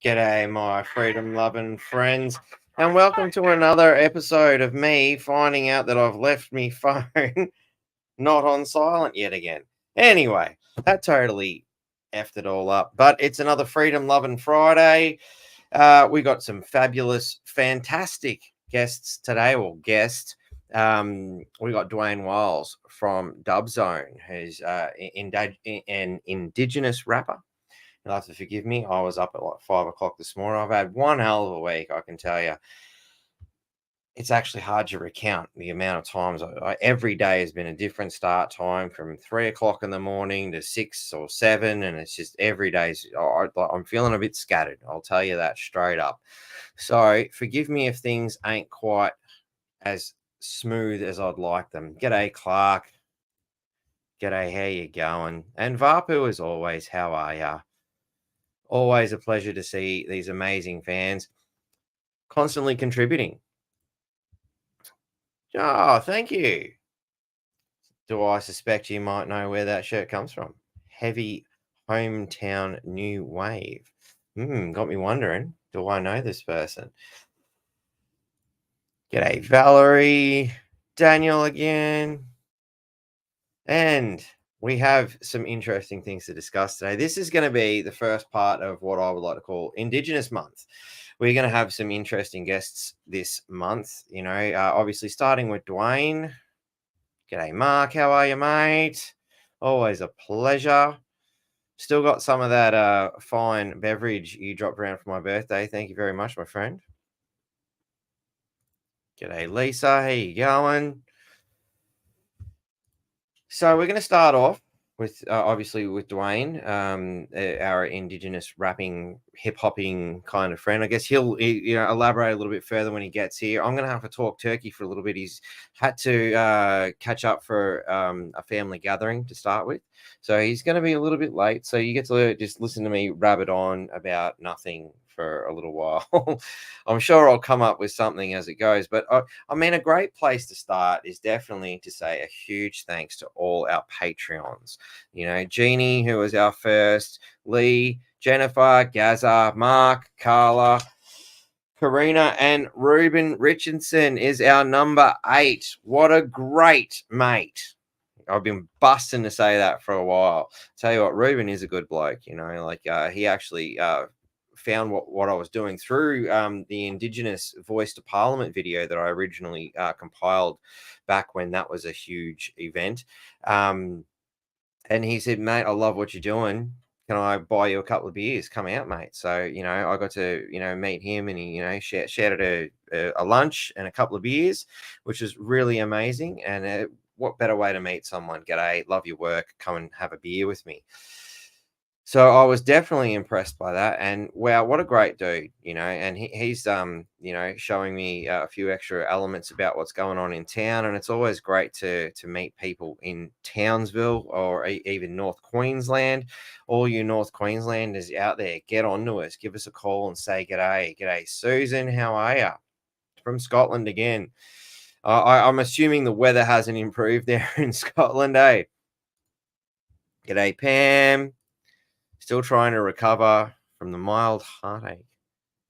G'day, my freedom-loving friends, and welcome to another episode of me finding out that I've left me phone not on silent yet again. Anyway, that totally effed it all up, but it's another freedom-loving Friday. We got some fabulous, fantastic guests today, or guest. We got Dwyane Wyles from Dubbzone, who's an indigenous rapper. You'll have to forgive me. I was up at like 5 o'clock this morning. I've had one hell of a week, I can tell you. It's actually hard to recount the amount of times every day has been a different start time, from 3 o'clock in the morning to 6 or 7. And it's just every day's, I'm feeling a bit scattered. I'll tell you that straight up. So forgive me if things ain't quite as smooth as I'd like them. G'day, Clark. G'day, how you going? And Vapu, as always, how are ya? Always a pleasure to see these amazing fans constantly contributing. Oh, thank you. Do I suspect you might know where that shirt comes from? Heavy hometown new wave. Got me wondering, do I know this person? G'day, Valerie. Daniel again. And we have some interesting things to discuss today. This is going to be the first part of what I would like to call Indigenous Month. We're going to have some interesting guests this month, obviously starting with Dwayne. G'day, Mark. How are you, mate? Always a pleasure. Still got some of that fine beverage you dropped around for my birthday. Thank you very much, my friend. G'day, Lisa. How you going? So we're going to start off with obviously with Dwayne, our indigenous rapping, hip hopping kind of friend. I guess he'll elaborate a little bit further when he gets here. I'm going to have to talk turkey for a little bit. He's had to catch up for a family gathering to start with, so he's going to be a little bit late. So you get to just listen to me rabbit on about nothing for a little while. I'm sure I'll come up with something as it goes, but I mean, a great place to start is definitely to say a huge thanks to all our Patreons. Jeannie, who was our first, Lee, Jennifer, Gaza, Mark, Carla, Karina, and Ruben Richardson is our number 8. What a great mate. I've been busting to say that for a while. Tell you what, Ruben is a good bloke. He actually found what I was doing through the Indigenous Voice to Parliament video that I originally compiled back when that was a huge event. And he said, mate, I love what you're doing. Can I buy you a couple of beers? Come out, mate. So, I got to, meet him, and he, shared a lunch and a couple of beers, which was really amazing. And what better way to meet someone? G'day, love your work. Come and have a beer with me. So I was definitely impressed by that, and wow, what a great dude, and he's showing me a few extra elements about what's going on in town, and it's always great to meet people in Townsville or even North Queensland. All you North Queenslanders out there, get on to us, give us a call and say g'day, Susan, how are you? From Scotland again. I'm assuming the weather hasn't improved there in Scotland, eh? G'day, Pam. Still trying to recover from the mild heartache.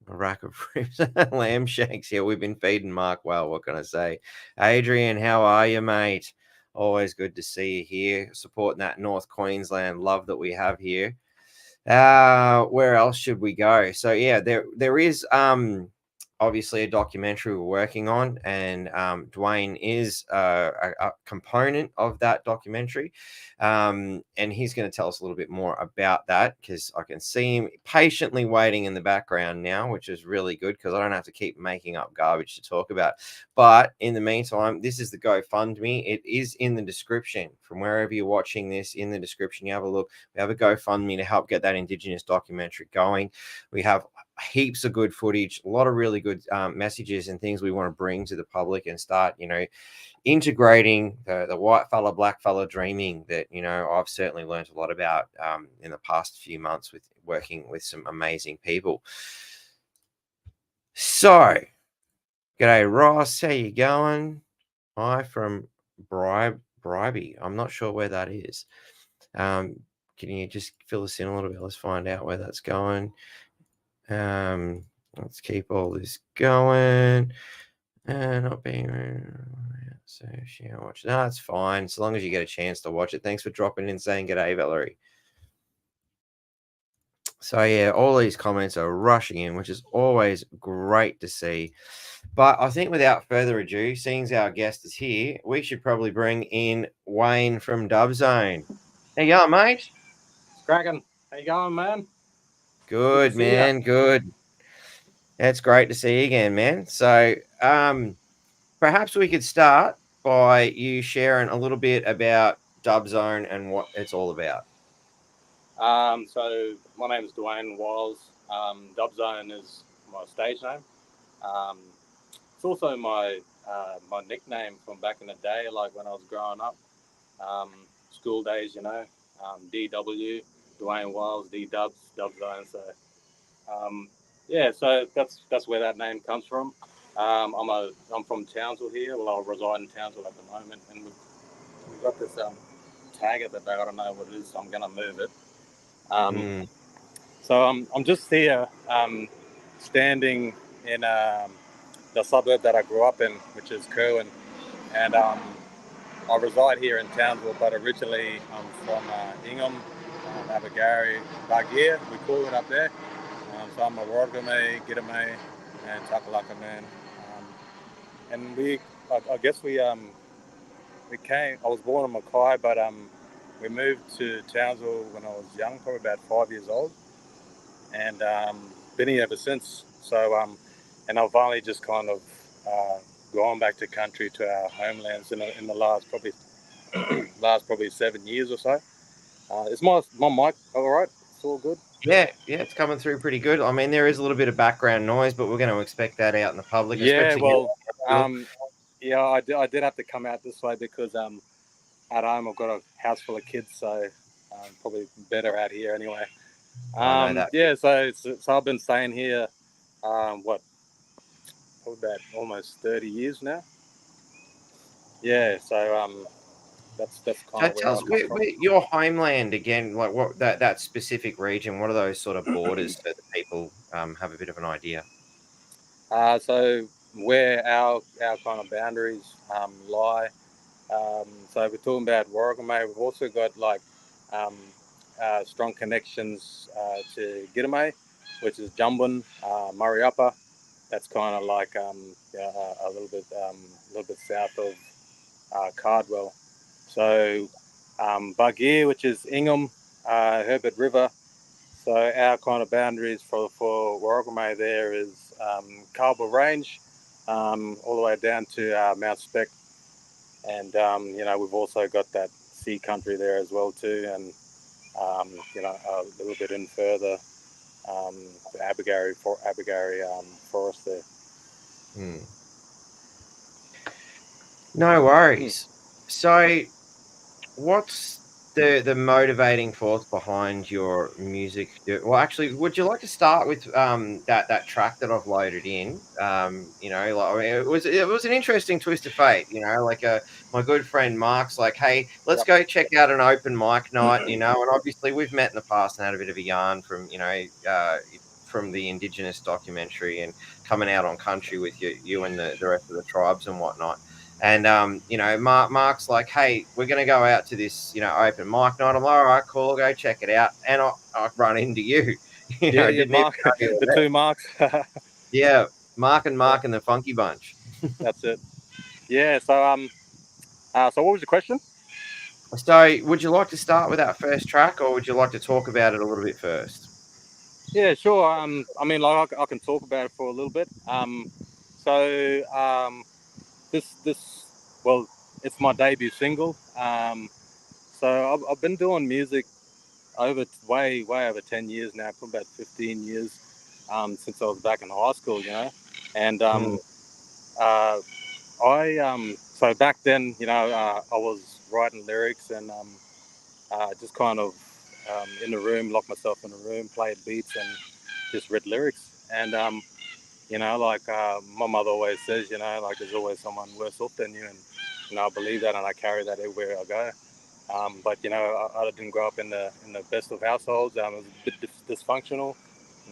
A rack of ribs, lamb shanks. Yeah, we've been feeding Mark well. What can I say? Adrian, how are you, mate? Always good to see you here, supporting that North Queensland love that we have here. Where else should we go? So yeah, there is obviously a documentary we're working on, and Dwayne is a component of that documentary, and he's going to tell us a little bit more about that, because I can see him patiently waiting in the background now, which is really good, because I don't have to keep making up garbage to talk about. But in the meantime, this is the GoFundMe. It is in the description from wherever you're watching this. In the description, you have a look. We have a GoFundMe to help get that Indigenous documentary going. We have heaps of good footage, a lot of really good messages and things we want to bring to the public, and start, integrating the white fella, black fella dreaming that, I've certainly learned a lot about in the past few months with working with some amazing people. So, g'day, Ross. How you going? Hi from Bribey. I'm not sure where that is. Can you just fill us in a little bit? Let's find out where that's going. Let's keep all this going. Not being so share watch. No, that's fine. So long as you get a chance to watch it. Thanks for dropping in saying g'day, Valerie. So yeah, all these comments are rushing in, which is always great to see. But I think without further ado, seeing as our guest is here, we should probably bring in Wayne from Dubbzone. How you going, mate? It's cracking. How you going, man? Good, man. Good. It's great to see you again, man. So, perhaps we could start by you sharing a little bit about Dubbzone and what it's all about. So my name is Dwyane Wyles. Dubbzone is my stage name. Um, it's also my nickname from back in the day, like when I was growing up, um, school days. DW, Dwyane Wyles, D Dubs, Dubbzone. So yeah, so that's where that name comes from. I'm from Townsville here. Well, I reside in Townsville at the moment, and we've got this tag at the back. I don't know what it is, so I'm gonna move it. Um, So I'm just here standing in the suburb that I grew up in, which is Kerwin, and I reside here in Townsville, but originally I'm from Ingham, Abergarie, Bargear, we call it up there. So I'm a Wargame, Gidame, and Takalaka man. And I guess we came. I was born in Mackay, but we moved to Townsville when I was young, probably about 5 years old, and been here ever since. So, and I've only just kind of gone back to country to our homelands in the last probably 7 years or so. Is my mic all right? It's all good. Yeah, it's coming through pretty good. I mean, there is a little bit of background noise, but we're going to expect that out in the public, Yeah, especially here. well, yeah, I did have to come out this way because at home I've got a house full of kids, so probably better out here anyway. I know that. Yeah, so I've been staying here, what, about almost 30 years now. Yeah, so that's kind So of tell where I us, come from. your homeland again, like what that specific region, what are those sort of borders so that people have a bit of an idea? So where our kind of boundaries lie. So we're talking about Warragame. We've also got like um, strong connections to Gidame, which is Jumbun, Murray Upper. That's kind of like yeah, a little bit south of Cardwell. So Bargear, which is Ingham, Herbert River. So our kind of boundaries for Warragame there is Cardwell Range, all the way down to Mount Spec, and we've also got that sea country there as well too, and a little bit in further, the Abergarie forest there. No worries. So, what's the motivating force behind your music? Well, actually, would you like to start with that track that I've loaded in? Like it was an interesting twist of fate. Like my good friend Mark's like, hey, let's go check out an open mic night. And obviously we've met in the past and had a bit of a yarn from the indigenous documentary and coming out on country with you and the rest of the tribes and whatnot. And Mark's like, hey, we're going to go out to this open mic night. I'm like, all right, cool, I'll go check it out. And I run into you. Yeah, Didn't even Mark, know you were the there. two Marks. Yeah, Mark and the Funky Bunch. That's it. Yeah. So what was the question? So, would you like to start with that first track, or would you like to talk about it a little bit first? Yeah, sure. I mean, like I can talk about it for a little bit. So this well, it's my debut single. So I've been doing music over way over 10 years now, probably about 15 years since I was back in high school. And uh, so back then, I was writing lyrics and just kind of in the room, locked myself in a room, played beats and just read lyrics. And like my mother always says, like there's always someone worse off than you, and I believe that, and I carry that everywhere I go. But I didn't grow up in the best of households. It was a bit dysfunctional.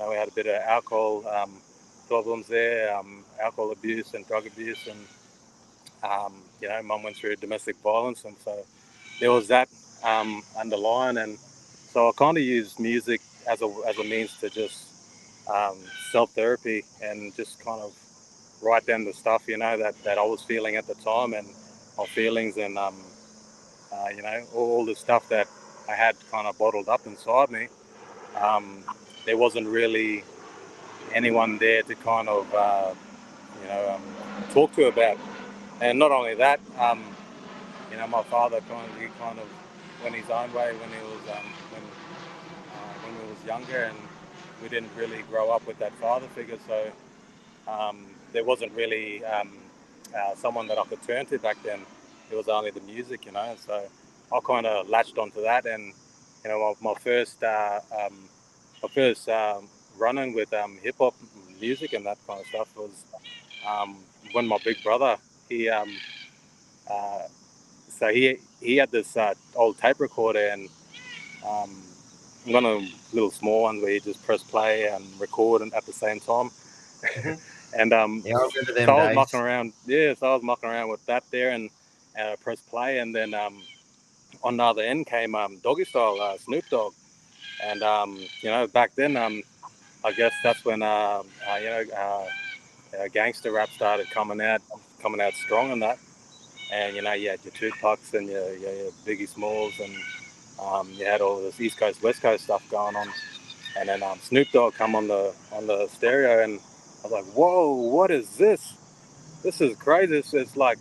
we had a bit of alcohol problems there, alcohol abuse and drug abuse, and Mum went through domestic violence, and so there was that underlying, and so I kind of used music as a means to just self-therapy and just kind of write down the stuff, that I was feeling at the time, and my feelings, and all the stuff that I had kind of bottled up inside me. There wasn't really anyone there to kind of talk to about. And not only that, my father kind of went his own way when he was when we was younger, and we didn't really grow up with that father figure, so there wasn't really someone that I could turn to back then. It was only the music, So I kind of latched onto that, and my first run-in with hip hop music and that kind of stuff was when my big brother, he so he had this old tape recorder, and one of the little small ones where you just press play and record at the same time. Mhm. And Yeah, I remember them so I was days. mucking around. Yeah, so I was mucking around with that there, and press play, and then on the other end came Doggy Style, Snoop Dogg, and back then I guess that's when gangster rap started coming out strong and that, and you had your Tupacs and your Biggie Smalls, and you had all this East Coast West Coast stuff going on, and then Snoop Dogg come on the stereo, and I was like, whoa, what is this? This is crazy. It's like,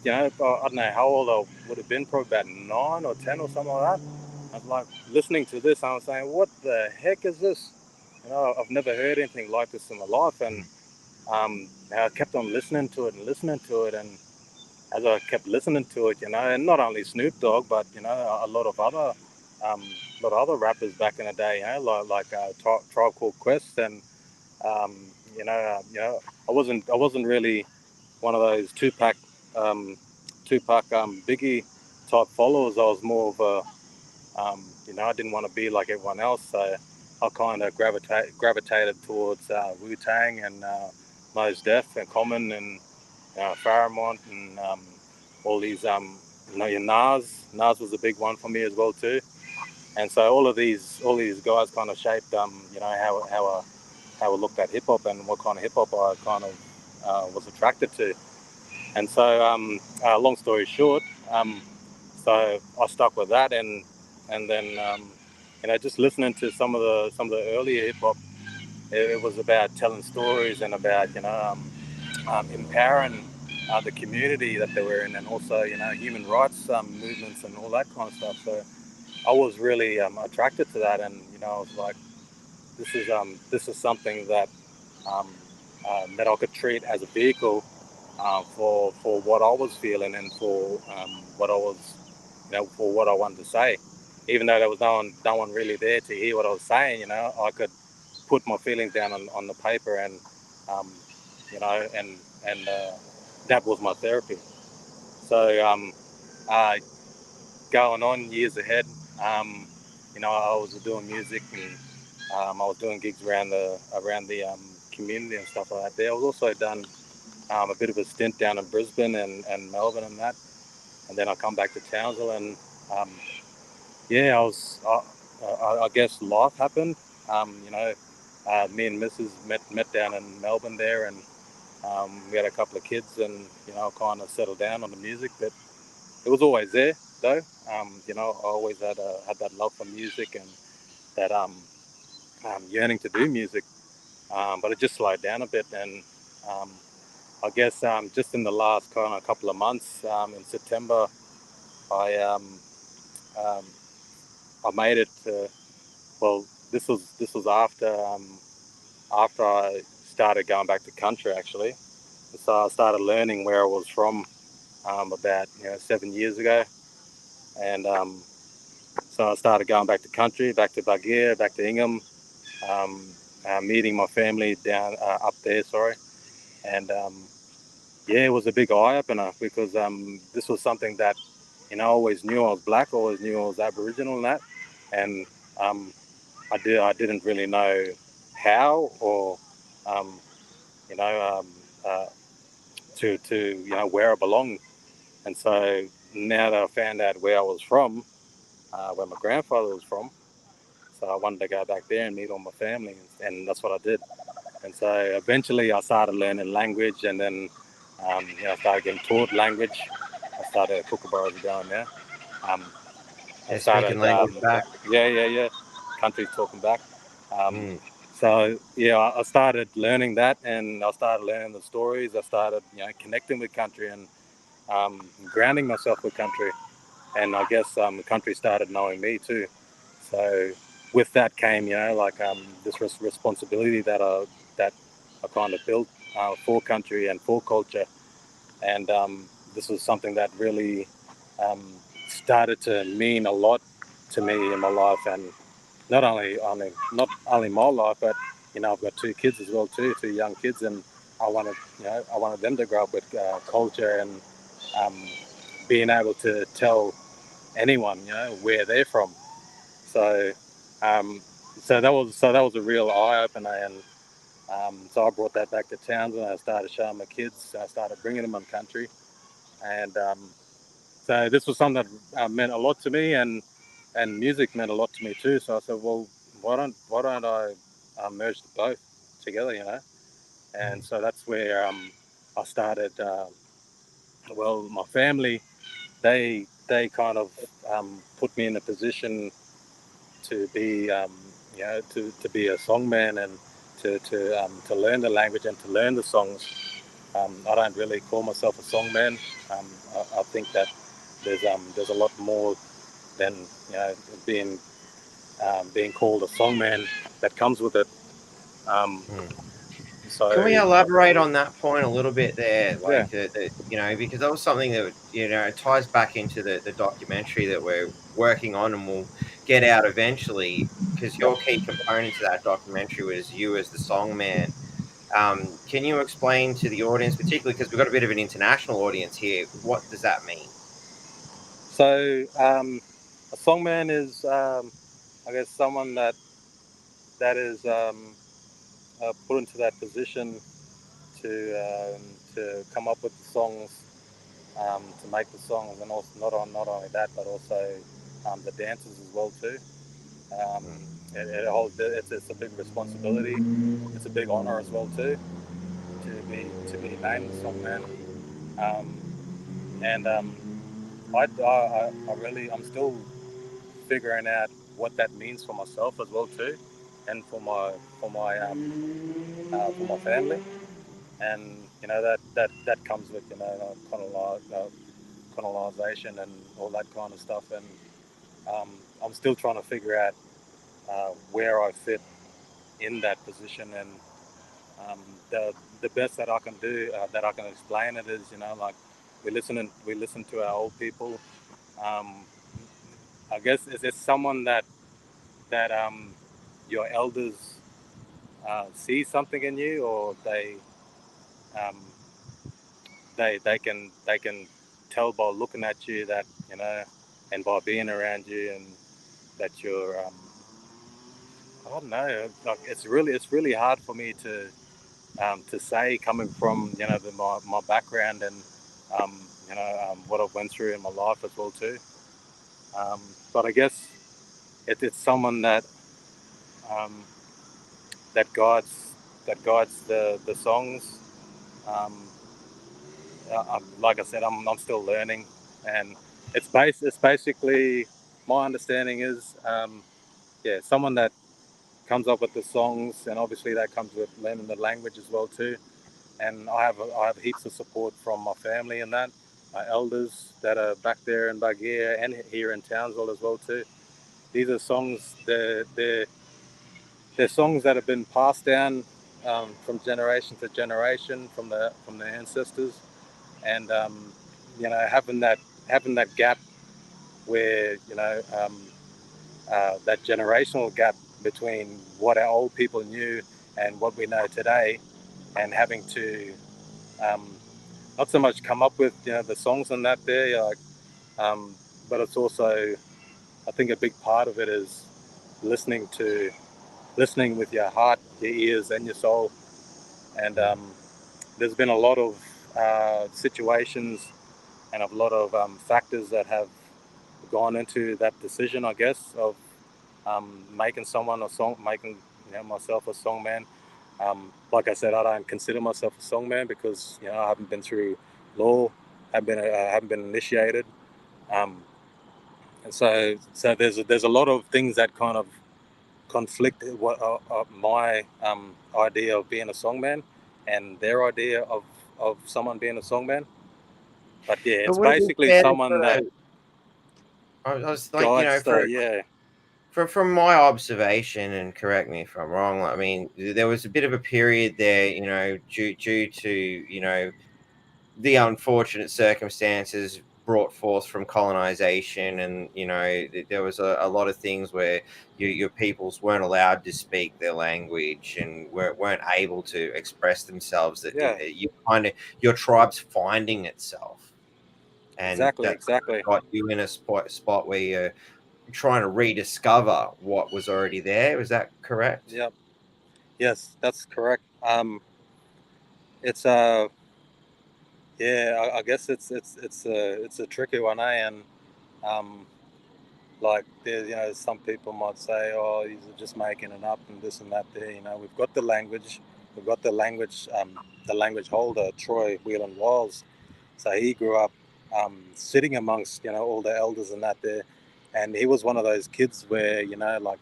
I don't know how old I would have been, probably about 9 or 10 or something like that. I was like listening to this, I was saying, what the heck is this? I've never heard anything like this in my life, and I kept on listening to it and listening to it, and as I kept listening to it, and not only Snoop Dogg, but a lot of other rappers back in the day, like Tribe Called Quest, and um, I wasn't really one of those Tupac, Biggie type followers. I was more of I didn't want to be like everyone else, so I kind of gravitated towards Wu Tang and Mos Def and Common and Faramont and all these your Nas was a big one for me as well too. And so all these guys kind of shaped how I looked at hip hop and what kind of hip hop I kind of was attracted to. And so long story short, so I stuck with that, and then just listening to some of the earlier hip hop, it was about telling stories and about empowering the community that they were in, and also human rights movements and all that kind of stuff. So I was really attracted to that, and I was like, this is something that I could treat as a vehicle for what I was feeling, and for what I was, for what I wanted to say. Even though there was no one really there to hear what I was saying, I could put my feelings down on the paper, and um, and that was my therapy. So uh, going on years ahead, I was doing music, and I was doing gigs around the community and stuff like that. There, I was also done a bit of a stint down in Brisbane and Melbourne and that, and then I come back to Townsville, and um, yeah, I guess life happened. Me and Mrs. met down in Melbourne there, and we had a couple of kids, and kind of settled down on the music, but it was always there though. I always had that love for music, and that yearning to do music, but it just slowed down a bit, and um, I guess just in the last kind of couple of months, in September, I um, I made it. Well, this was after I started going back to country actually. So I started learning where I was from about 7 years ago, and so I started going back to country, back to Bagheera, back to Ingham, um, meeting my family down up there. Sorry, and yeah, it was a big eye opener, because this was something that I always knew I was black, always knew I was Aboriginal and that, and um, I didn't really know how or um, you know to where I belong. And so now that I found out where I was from, where my grandfather was from, so I wanted to go back there and meet all my family, and that's what I did. And so eventually I started learning language, and then I started getting taught language. I started kookaburras down there. Um, I Yeah, speaking started, language back. yeah, country talking back. Um, Mm. so yeah, I started learning that, and I started learning the stories. I started, connecting with country and grounding myself with country, and I guess the country started knowing me too. So with that came, this responsibility that I kind of built for country and for culture, and this was something that really um, started to mean a lot to me in my life, and not only my life, but I've got two kids as well too, two young kids, and I wanted them to grow up with culture and um, being able to tell anyone where they're from. So um, so that was a real eye opener, and so I brought that back to Townsville. And I started showing my kids. I started bringing them on country, and so this was something that meant a lot to me, and music meant a lot to me too. So I said, well, why don't I merge the both together, And so that's where I started. Well, my family, they kind of put me in a position to be to be a songman and to learn the language and to learn the songs. I don't really call myself a songman. I think that there's a lot more than being being called a songman that comes with it. Um, Mm. Can we so elaborate on that point a little bit there? yeah, Like because that was something that, it ties back into the documentary that we're working on and will get out eventually, because yep. your key component to that documentary was you as the song man. Can you explain to the audience, particularly because we've got a bit of an international audience here, what does that mean? So a songman is, I guess, someone that is put into that position to come up with the songs, to make the songs, and also not only that, but also the dances as well too. Um, Mm. it's a big responsibility. It's a big honor as well too to be named the songman. Um, and I'm still figuring out what that means for myself as well too, and for my family. And that comes with colonization and all that kind of stuff. And I'm still trying to figure out where I fit in that position. And um, the best that I can do, that I can explain it, is like we listen to our old people. Um, I guess it's someone that your elders see something in you, or um, they can tell by looking at you that and by being around you, and that you're I don't know, like it's really hard for me to say, coming from my background, and what I've went through in my life as well too. But I guess it's someone um, that guides the songs. Um, like I said, I'm still learning, and it's basically, my understanding is someone that comes up with the songs, and obviously that comes with learning the language as well too. And I have heaps of support from my family and that, my elders that are back there in Bagia and here in Townsville as well too. These are songs, they're songs that have been passed down from generation to generation from the ancestors, and having that gap where that generational gap between what our old people knew and what we know today, and having to um, not so much come up with the songs and that there, like, but it's also, I think, a big part of it is listening to listening with your heart, your ears, and your soul. And there's been a lot of situations and a lot of factors that have gone into that decision, I guess, of making someone a song, making myself a songman. Like I said, I don't consider myself a songman because I haven't been through law, haven't been initiated, um, and so there's a lot of things that kind of conflict what my idea of being a songman and their idea of someone being a songman. But yeah, But it's would it be basically fair to someone sort that of, I was like, guides the yeah from my observation, and correct me if I'm wrong, I mean, there was a bit of a period there, due to, the unfortunate circumstances brought forth from colonization, and there was a lot of things where your peoples weren't allowed to speak their language and weren't able to express themselves, that yeah you kind of, your tribe's finding itself, and exactly that kind of exactly got you in a spot where you're trying to rediscover what was already there. Was that correct? yep yes that's correct. It's yeah I guess it's a tricky one, and um like there some people might say, oh, he's just making it up and this and that. There we've got the language holder, Troy Whelan Wiles. So he grew up sitting amongst all the elders and that there, and he was one of those kids where like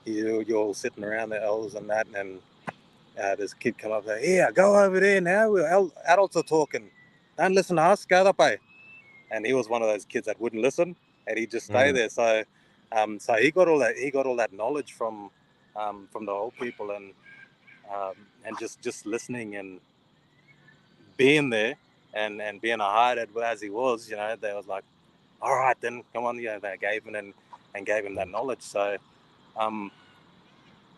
you're all sitting around the elders and that, and this kid come up there, yeah, go over there now. Adults are talking. Don't listen to us. Go that way. And he was one of those kids that wouldn't listen, and he'd just stay Mm, there. So he got all that knowledge from the old people, and just listening and being there, and being a hard as he was, they was like, all right, then come on, they gave him and gave him that knowledge. So um,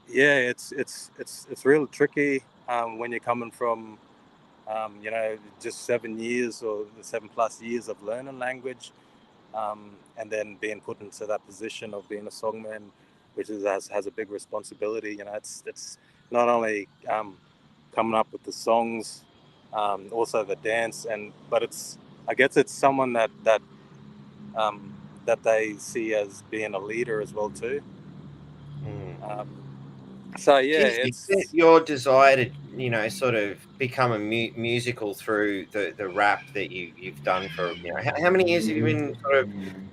yeah, it's real tricky when you're coming from just 7 years or 7+ years of learning language, and then being put into that position of being a songman, which has a big responsibility. It's not only coming up with the songs, also the dance, but it's I guess it's someone um, that they see as being a leader as well too. mm. Um, so Do yeah, you think that it's your desire to, sort of become a musical through the rap that you've done for, how many years have you been sort of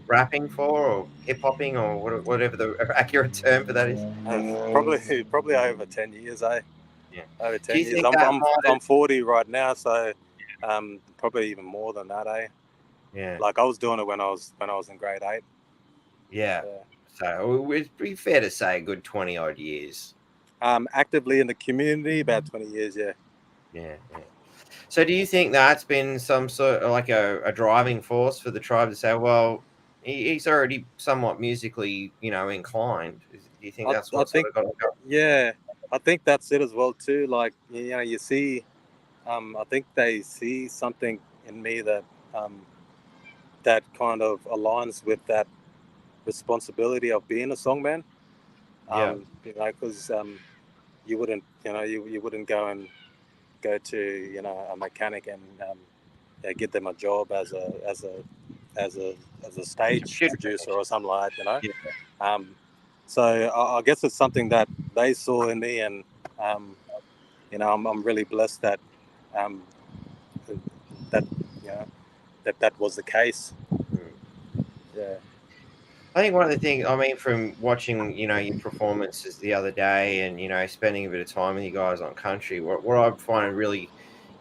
rapping for, or hip hopping, or whatever the accurate term for that is? probably over 10 years, eh? Yeah. Over Do ten you years. think that might have, I'm 40 right now, so probably even more than that, eh? yeah, Like I was doing it when I was in grade 8. yeah. Yeah. So it'd be fair to say a good 20 odd years. Actively in the community about 20 years. Yeah. Yeah, yeah. So do you think that's been some sort of like a driving force for the tribe to say, well, he's already somewhat musically, inclined? Do you think that's I what sort think of got him going? yeah, I think that's it as well too. Like you see, I think they see something in me um, that kind of aligns with that responsibility of being a songman. Yeah. Because you wouldn't go to a mechanic and get them a job as a as a stage Should producer or something like that. yeah. Um, so I guess it's something that they saw in me, and um, I'm really blessed that um, that that was the case. Mm. Yeah. I think one of the things, I mean, from watching, your performances the other day, and, spending a bit of time with you guys on country, what I find really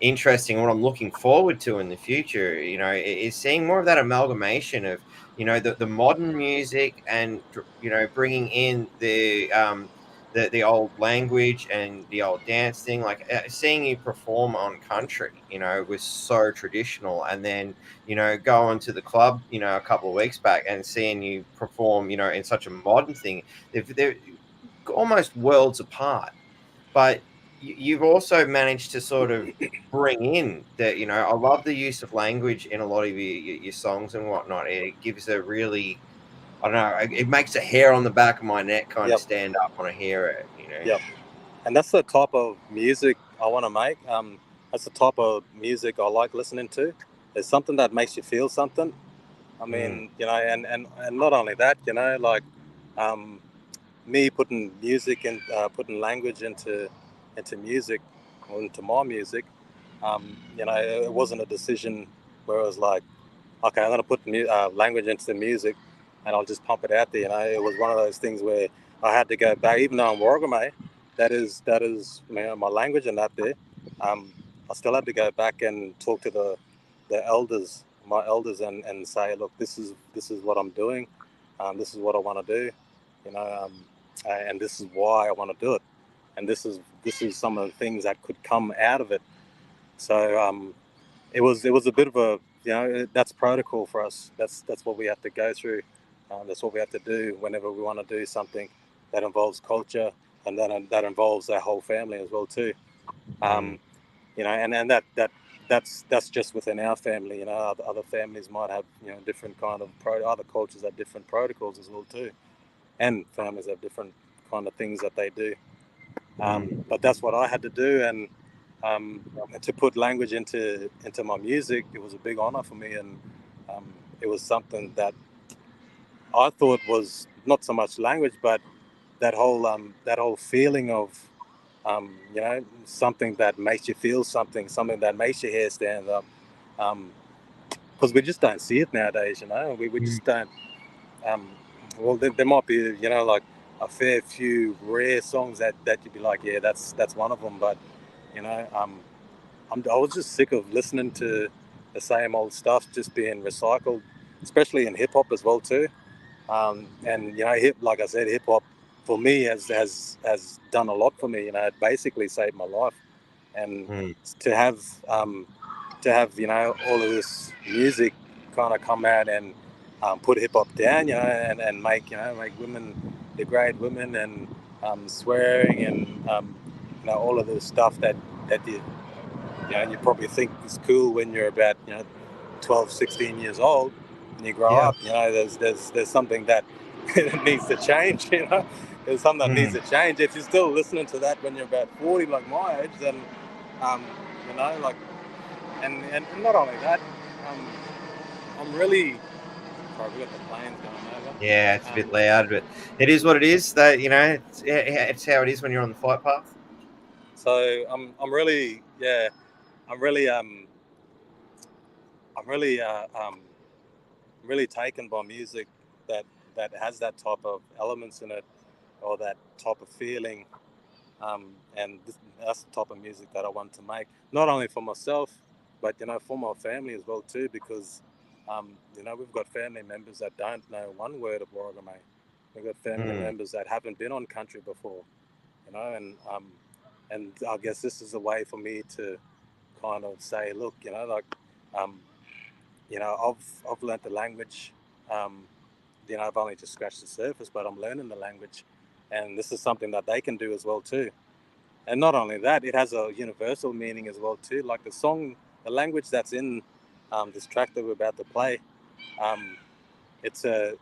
interesting, what I'm looking forward to in the future, is seeing more of that amalgamation of, the modern music, and, bringing in the old language and the old dance thing. Like, seeing you perform on country, was so traditional. And then, going to the club, a couple of weeks back, and seeing you perform, in such a modern thing, they're almost worlds apart. But you've also managed to sort of bring in that, I love the use of language in a lot of your songs and whatnot. It gives a really I don't know. It makes the hair on the back of my neck kind of Yep. stand up when I hear it. You know. Yep. And that's the type of music I want to make. That's the type of music I like listening to. It's something that makes you feel something. I mean, you know, and not only that, you know, like um, me putting music and putting language into music or into my music. You know, it wasn't a decision where it was like, okay, I'm gonna put language into the music, and I'll just pump it out there. You know, it was one of those things where I had to go back, even though I'm Wargamay, that is you know, my language and that there. I still had to go back and talk to the elders, my elders, and say, look, this is what I'm doing, this is what I want to do, you know, and this is why I want to do it, and this is some of the things that could come out of it. So it was a bit of a, you know, that's protocol for us. That's what we have to go through. That's what we have to do whenever we want to do something that involves culture, and that involves our whole family as well too. Mm. You know, and that's just within our family. You know, other families might have, you know, different kind of other cultures have different protocols as well too, and families have different kind of things that they do. But that's what I had to do, and to put language into my music, it was a big honor for me, and it was something that I thought was not so much language, but that whole feeling of you know, something that makes you feel something that makes your hair stand up, because we just don't see it nowadays. You know, we just don't. Um, well, there might be, you know, like a fair few rare songs that you'd be like, yeah, that's one of them. But you know, I was just sick of listening to the same old stuff just being recycled, especially in hip hop as well too. And you know, like I said, hip hop for me has done a lot for me. You know, it basically saved my life, and Mm. to have um, to have, you know, all of this music kind of come out and put hip hop down, you know, and make, you know, make women degrade women, and swearing, and you know, all of the stuff that you know, you probably think is cool when you're about, you know, 12, 16 years old, and you grow Yeah. up. You know, there's something that needs to change. You know, there's something that needs Mm. to change. If you're still listening to that when you're about 40, like my age, then um, you know, like, and not only that, um, I'm really sorry. We got the planes going over. Yeah, it's a bit Um, loud, but it is what it is. That, you know, it's how it is when you're on the fight path. so I'm really, yeah, I'm really I'm really really taken by music that has that type of elements in it, or that type of feeling, and that's the type of music that I want to make, not only for myself, but you know, for my family as well too, because you know, we've got family members that don't know one word of Warragame. We've got family Mm. members that haven't been on country before, you know, and I guess this is a way for me to kind of say, look, you know, like, um, you know, I've learnt the language. Um, you know, I've only just scratched the surface, but I'm learning the language, and this is something that they can do as well too. And not only that, it has a universal meaning as well too. Like the song, the language that's in this track that we're about to play, um, it's a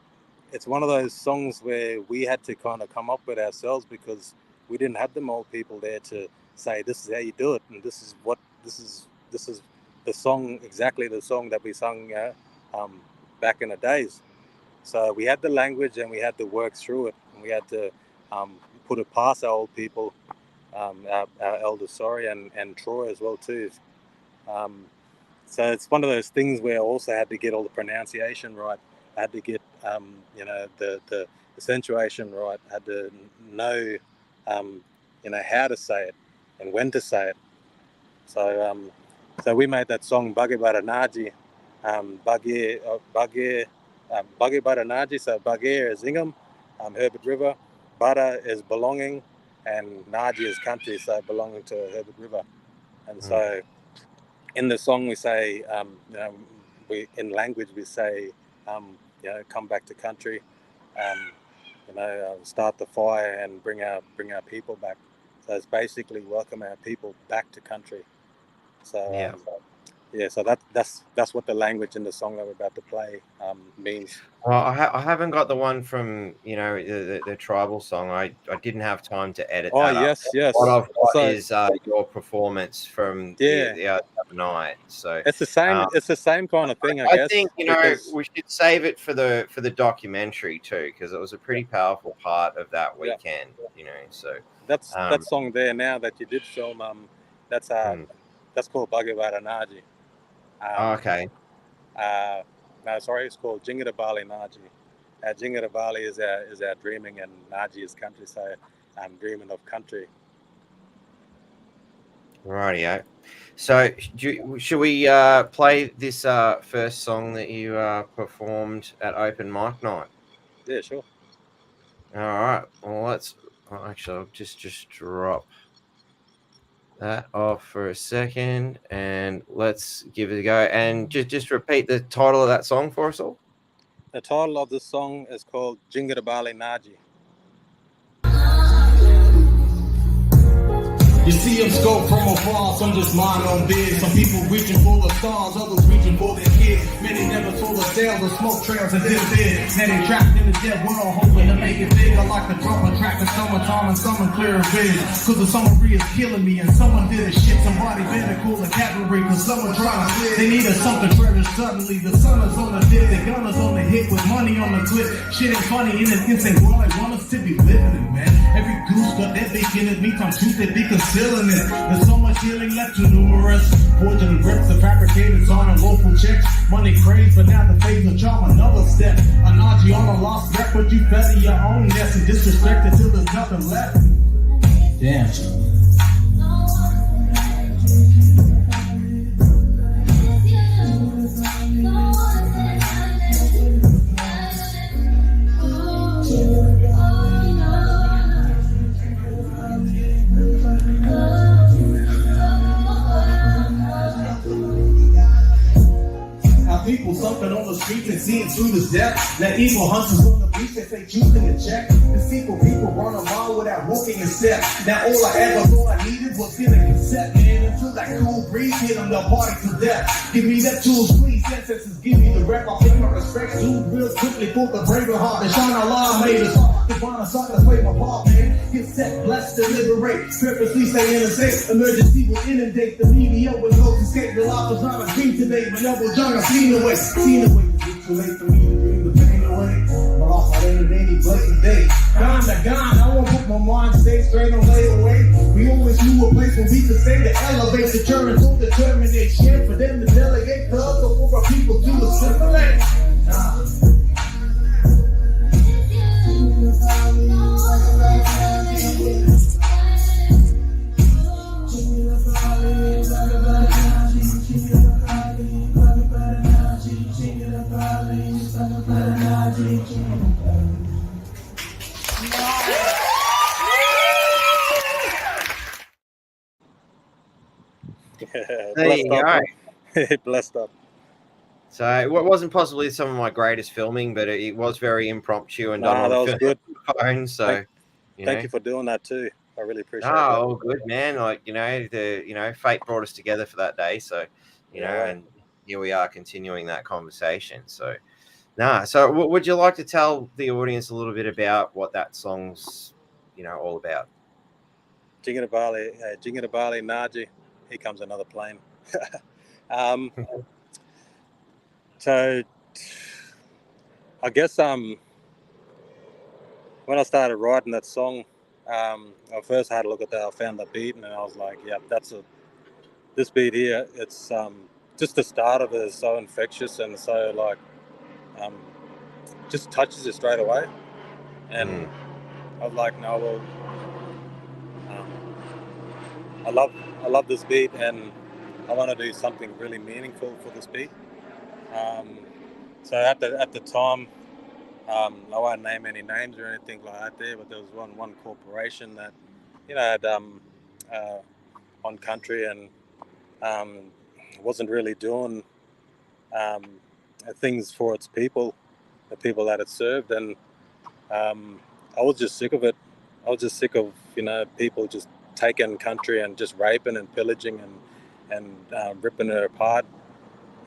it's one of those songs where we had to kind of come up with ourselves, because we didn't have them old people there to say this is how you do it, and this is the song, exactly the song that we sung back in the days. So we had the language, and we had to work through it, and we had to um, put it past our old people, our elders, sorry, and Troy as well too. Um, so it's one of those things where I also had to get all the pronunciation right. I had to get you know, the accentuation right. I had to know um, you know, how to say it and when to say it. So so we made that song Bagi Baranaji, Bagi Baranaji. So Bagi is Ingham, Herbert River, Bara is belonging, and Naji is country, so belonging to Herbert River. And Mm. so in the song we say, you know, we in language we say, you know, come back to country, um, you know, start the fire and bring our people back. So it's basically welcome our people back to country. So Yeah. Yeah, so that's what the language in the song that we're about to play means. Well, I haven't got the one from the tribal song. I didn't have time to edit Oh that up. yes, yes. What I've got So is your performance from yeah, the other night. So it's the same. um, It's the same kind of thing, I I guess, think because we should save it for the documentary too, because it was a pretty powerful part of that yeah, weekend. So that's that um, song there now that you did film. That's hmm. that's called Bhagavata Naji. Oh, Um, okay. no, sorry, it's called Jingada Bali Naji. Jingada Bali is our dreaming, and Naji is country. So I'm dreaming of country. Rightio. So, should we play this first song that you performed at open mic night? Yeah, sure. All right. Well, actually, I'll just drop that off for a second, and let's give it a go. And just repeat the title of that song for us all. The title of this song is called Jingada Bali Naji. You see them scope from afar, some just mind on bid. Some people reaching for the stars, others reaching for their kids. Many never saw the sails or smoke trails and did bid. Now they trapped in the dead world, hoping to make it bigger. Like the drummer track in summertime and summer clear and big. Cause the summery is killing me, and someone did a shit. Somebody better call the cavalry, cause someone trying to clear. They needed something treasure suddenly. The sun is on the dip, the gun is on the hit with money on the clip. Shit ain't funny in an insane world, I want us to be living it, man. Every goose got that bacon in me, some truth they be concealing it. There's so much healing left too numerous. Forging grips, the fabricated on and local checks. Money craze, but now the phase of charm, another step. A Naji on a lost rep, but you better your own nest and disrespect it till there's nothing left. Damn. People something on the streets and seeing through the depth. Now evil hunters on the beach, they say choosing a check. Deceitful people run a mile without walking a step. Now all I ever thought I needed was feeling consent, man. Until that cool breeze hit them, the party to death. Give me that tool, squeeze, sentences, give me the rep. I pay my respect, do real quickly for the braver heart. And shine a light, made us all. Divine, I start to play my part, man. Get set, blessed to liberate. Purposely stay in a safe. Emergency will inundate the media with no escape. The life was not a dream today, but never done a seen away. Seen away. It's too late for me to bring the pain away. But off I ended any blatant day. Gone to gone, I won't put my mind stay straight on lay away. We always knew a place where we could stay to elevate. Determined for determination. For them to delegate the hustle for our people to assimilate. There you go. Blessed up. So it wasn't possibly some of my greatest filming, but it was very impromptu and done on that a was good. phone. So Thank you for doing that too. I really appreciate it. Oh, good, man. Like, fate brought us together for that day. So, and here we are continuing that conversation. So, So would you like to tell the audience a little bit about what that song's, all about? Jingada Bali Naji. Here comes another plane. So I guess when I started writing that song, I first had a look at that. I found the beat, and I was like, "Yeah, this beat here. It's just the start of it is so infectious and so like just touches you straight away." And I was like, "No, well, I love this beat, and I want to do something really meaningful for this beat." So at the time, I won't name any names or anything like that there, but there was one corporation that had on country and wasn't really doing things for its people, the people that it served, and I was just sick of it. I was just sick of people just taking country and just raping and pillaging and ripping it apart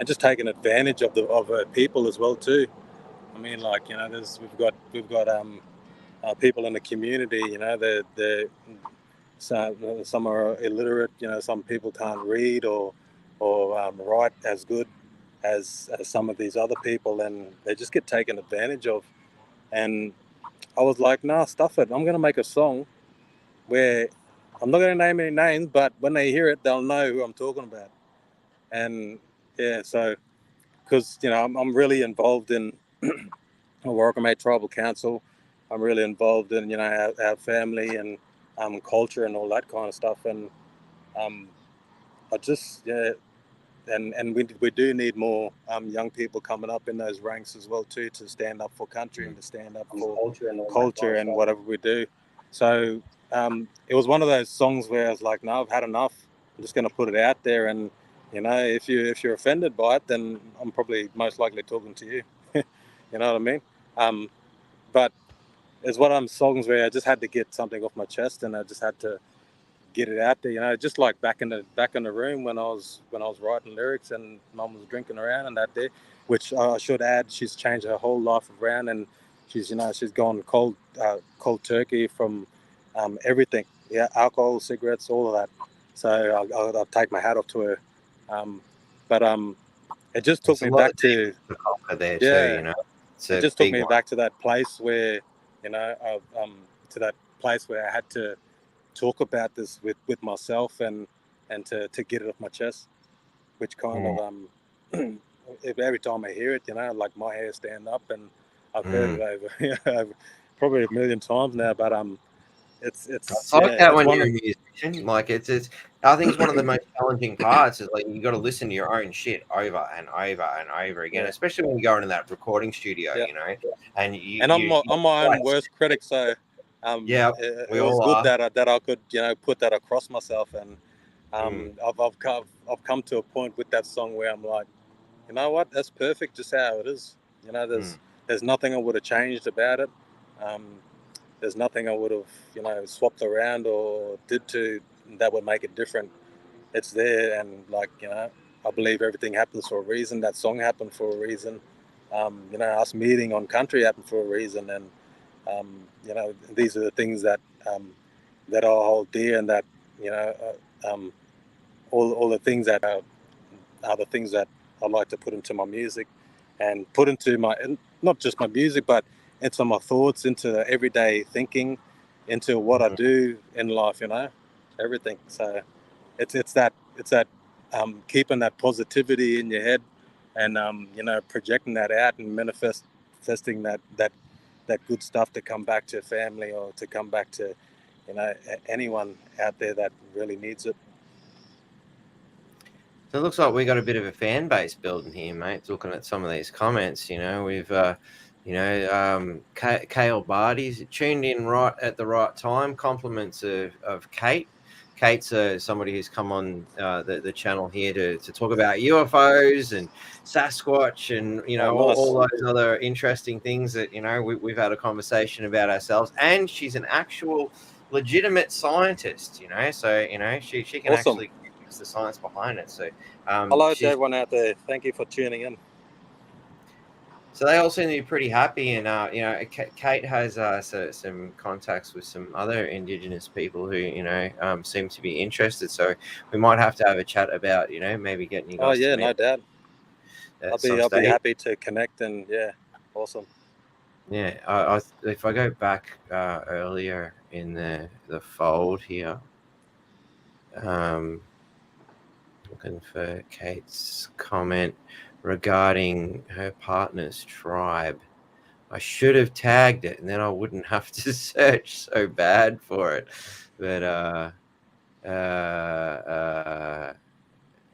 just taking advantage of the people as well too. I mean, like, you know, we've got people in the community. You know, some are illiterate. You know, some people can't read or write as good as some of these other people, and they just get taken advantage of. And I was like, nah, stuff it. I'm gonna make a song where I'm not gonna name any names, but when they hear it, they'll know who I'm talking about. And yeah, so because you know I'm really involved in Warrakamate Tribal Council. I'm really involved in our family and culture and all that kind of stuff. And I just and we do need more young people coming up in those ranks as well too, to stand up for country and to stand up for culture and whatever we do. So it was one of those songs where I was like, no, I've had enough. I'm just going to put it out there, and you know, if you're offended by it, then I'm probably most likely talking to you. You know what I mean? But it's one of them songs where I just had to get something off my chest, and I just had to get it out there. You know, just like back in the room when I was writing lyrics, and Mum was drinking around and that day. Which I should add, she's changed her whole life around, and she's gone cold turkey from everything. Yeah, alcohol, cigarettes, all of that. So I'll take my hat off to her. But it just took me back to there too. yeah. You know, It just took me back to that place where to that place where I had to talk about this with myself and to get it off my chest, which kind of every time I hear it, you know, like my hair stand up, and I've heard it over probably a million times now, but it's like that when you're a musician. Like it's I think it's one of the most challenging parts is like you got to listen to your own shit over and over and over again, especially when you go into that recording studio, you know, and I'm my own worst critic, so it was good that I could put that across myself, and I've come to a point with that song where I'm like, you know what, that's perfect just how it is. You know, there's nothing I would have changed about it. There's nothing I would have swapped around or did to that would make it different. It's there, and like I believe everything happens for a reason. That song happened for a reason. Us meeting on country happened for a reason, and these are the things that that I hold dear, and that all the things that are the things that I like to put into my music, and put into not just my music, but into my thoughts, into everyday thinking, into what I do in life. Everything. So it's that keeping that positivity in your head, and projecting that out and manifesting that good stuff to come back to family, or to come back to anyone out there that really needs it. So it looks like we got a bit of a fan base building here, mate. Looking at some of these comments, we've Kale Barty's tuned in right at the right time. Compliments of Kate. Kate's somebody who's come on the channel here to talk about UFOs and Sasquatch and all those other interesting things that we've had a conversation about ourselves. And she's an actual legitimate scientist, so she can actually fix the science behind it. So hello to everyone out there. Thank you for tuning in. So they all seem to be pretty happy, and Kate has some contacts with some other Indigenous people who seem to be interested. So we might have to have a chat about maybe getting you guys. Oh yeah, no doubt. I'll be happy to connect, and awesome. Yeah, if I go back earlier in the fold here, looking for Kate's comment regarding her partner's tribe. I should have tagged it, and then I wouldn't have to search so bad for it. But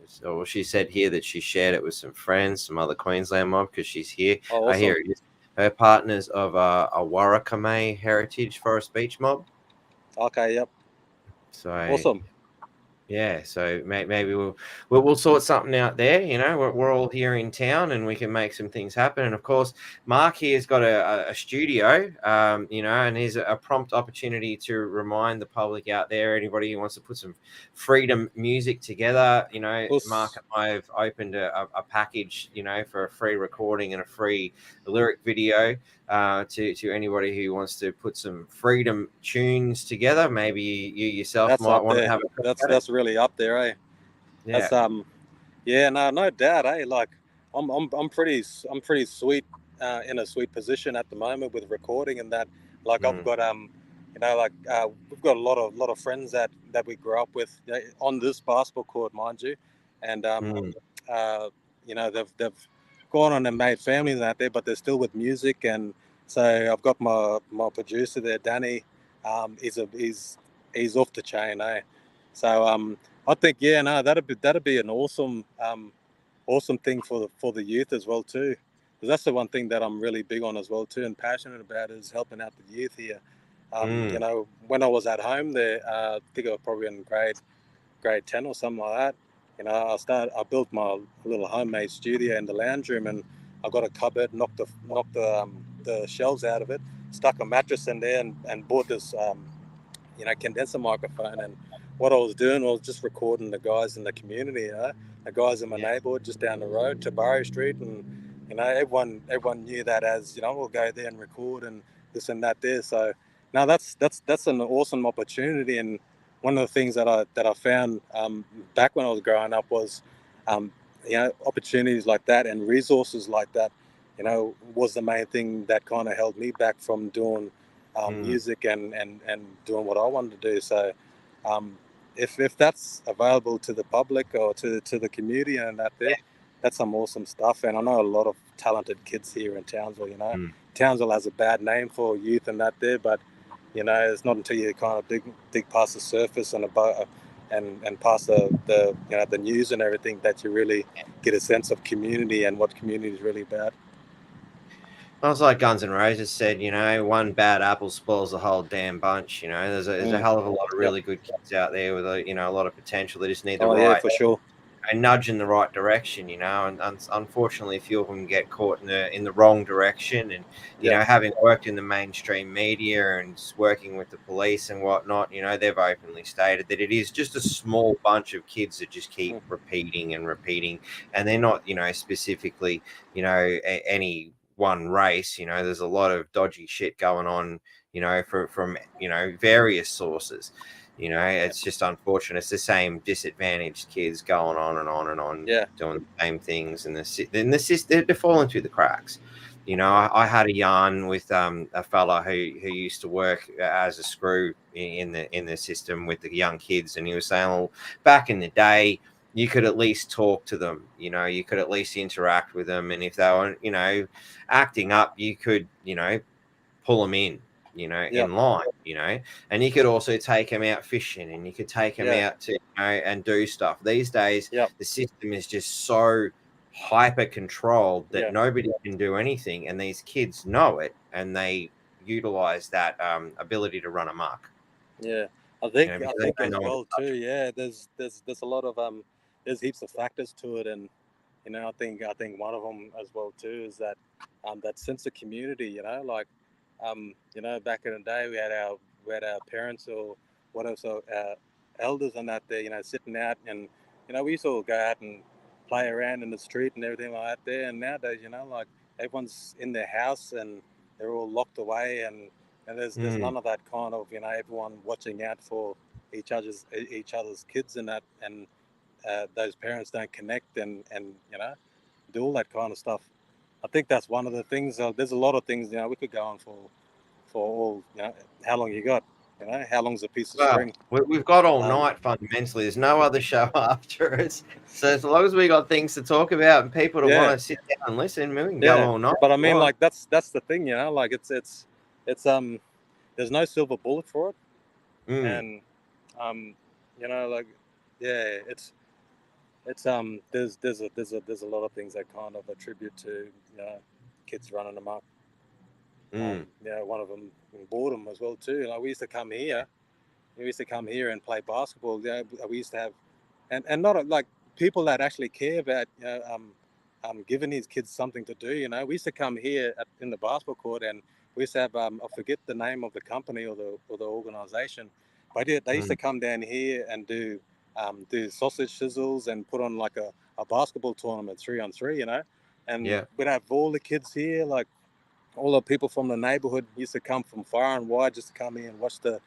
so she said here that she shared it with some friends, some other Queensland mob, because she's here. Oh, awesome. I hear it. Her partner's of a Warrakamate Heritage Forest Beach mob. Okay, yep. So awesome. Yeah, so maybe we'll sort something out there. You know, we're all here in town, and we can make some things happen. And of course, Mark here's got a studio, you know, and here's a prompt opportunity to remind the public out there, anybody who wants to put some freedom music together. You know, Mark and I have opened a package, you know, for a free recording and a free lyric video. To anybody who wants to put some freedom tunes together. Maybe you yourself That's might up want to there. have a crack at it. That's really up there, eh? Yeah. That's yeah, no doubt, eh? Like I'm pretty sweet, in a sweet position at the moment with recording and that. Like I've got you know, like we've got a lot of friends that we grew up with, on this basketball court, mind you, and you know, they've gone on and made families out there, but they're still with music. And so I've got my producer there, Danny. He's off the chain, eh? So I think, yeah, no, that'd be an awesome thing for the youth as well too. 'Cause that's the one thing that I'm really big on as well too, and passionate about, is helping out the youth here. You know, when I was at home there, I think I was probably in grade 10 or something like that. You know, I built my little homemade studio in the lounge room, and I got a cupboard, knocked the shelves out of it, stuck a mattress in there, and bought this you know, condenser microphone. And what I was doing was just recording the guys in the community, you know, the guys in my neighborhood just down the road to Barrow Street. And you know, everyone knew that as, you know, we'll go there and record and this and that there. So now that's an awesome opportunity. And one of the things that I found back when I was growing up was you know, opportunities like that and resources like that, you know, was the main thing that kind of held me back from doing music and doing what I wanted to do. So if that's available to the public or to the community and that there, that's some awesome stuff. And I know a lot of talented kids here in Townsville. You know, Townsville has a bad name for youth and that there, but you know, it's not until you kind of dig past the surface and past the you know, the news and everything, that you really get a sense of community and what community is really about. I was like Guns N' Roses said, you know, one bad apple spoils the whole damn bunch. You know, there's a hell of a lot of really good kids out there with you know, a lot of potential. They just need the Yeah, right for sure. a nudge in the right direction, you know. And unfortunately, a few of them get caught in the wrong direction. And you know, having worked in the mainstream media and working with the police and whatnot, you know, they've openly stated that it is just a small bunch of kids that just keep repeating and repeating, and they're not, you know, specifically, you know, any one race. You know, there's a lot of dodgy shit going on, you know, from you know, various sources. You know, it's just unfortunate. It's the same disadvantaged kids going on and on and on, doing the same things, and they're falling through the cracks. You know, I had a yarn with a fella who used to work as a screw in the system with the young kids, and he was saying, well, back in the day, you could at least talk to them. You know, you could at least interact with them, and if they were, you know, acting up, you could, you know, pull them in, you know, in line, you know, and you could also take them out fishing, and you could take them out to, you know, and do stuff. These days, the system is just so hyper controlled that nobody can do anything, and these kids know it, and they utilize that ability to run amok. Yeah, I You know, think they as know when to well touch too. it. Yeah, there's a lot of there's heaps of factors to it. And you know, I think one of them as well too is that that sense of community. You know, like you know, back in the day, we had our parents or whatever, so elders and that there, you know, sitting out, and you know, we used to all go out and play around in the street and everything like that there. And nowadays, you know, like everyone's in their house and they're all locked away, and there's none of that kind of, you know, everyone watching out for each other's kids and that. And those parents don't connect and you know, do all that kind of stuff. I think that's one of the things. There's a lot of things, you know, we could go on for all, you know, how long you got, you know, how long's a piece of Well, string. we've got all night fundamentally. There's no other show after us. So as long as we got things to talk about and people to want to sit down and listen, we can go all night. But I mean, like that's the thing, you know, like it's there's no silver bullet for it. And you know, like it's there's a lot of things that kind of attribute to, you know, kids running amok. Yeah, one of them, boredom as well too. Like we used to come here, we used to come here and play basketball. We used to have, and not like people that actually care about giving these kids something to do. We used to come here in the basketball court, and we used to have I forget the name of the company or the organization, but they used to come down here and do sausage sizzles and put on like a basketball tournament 3-on-3. And we'd have all the kids here, like all the people from the neighborhood used to come from far and wide just to come here and watch the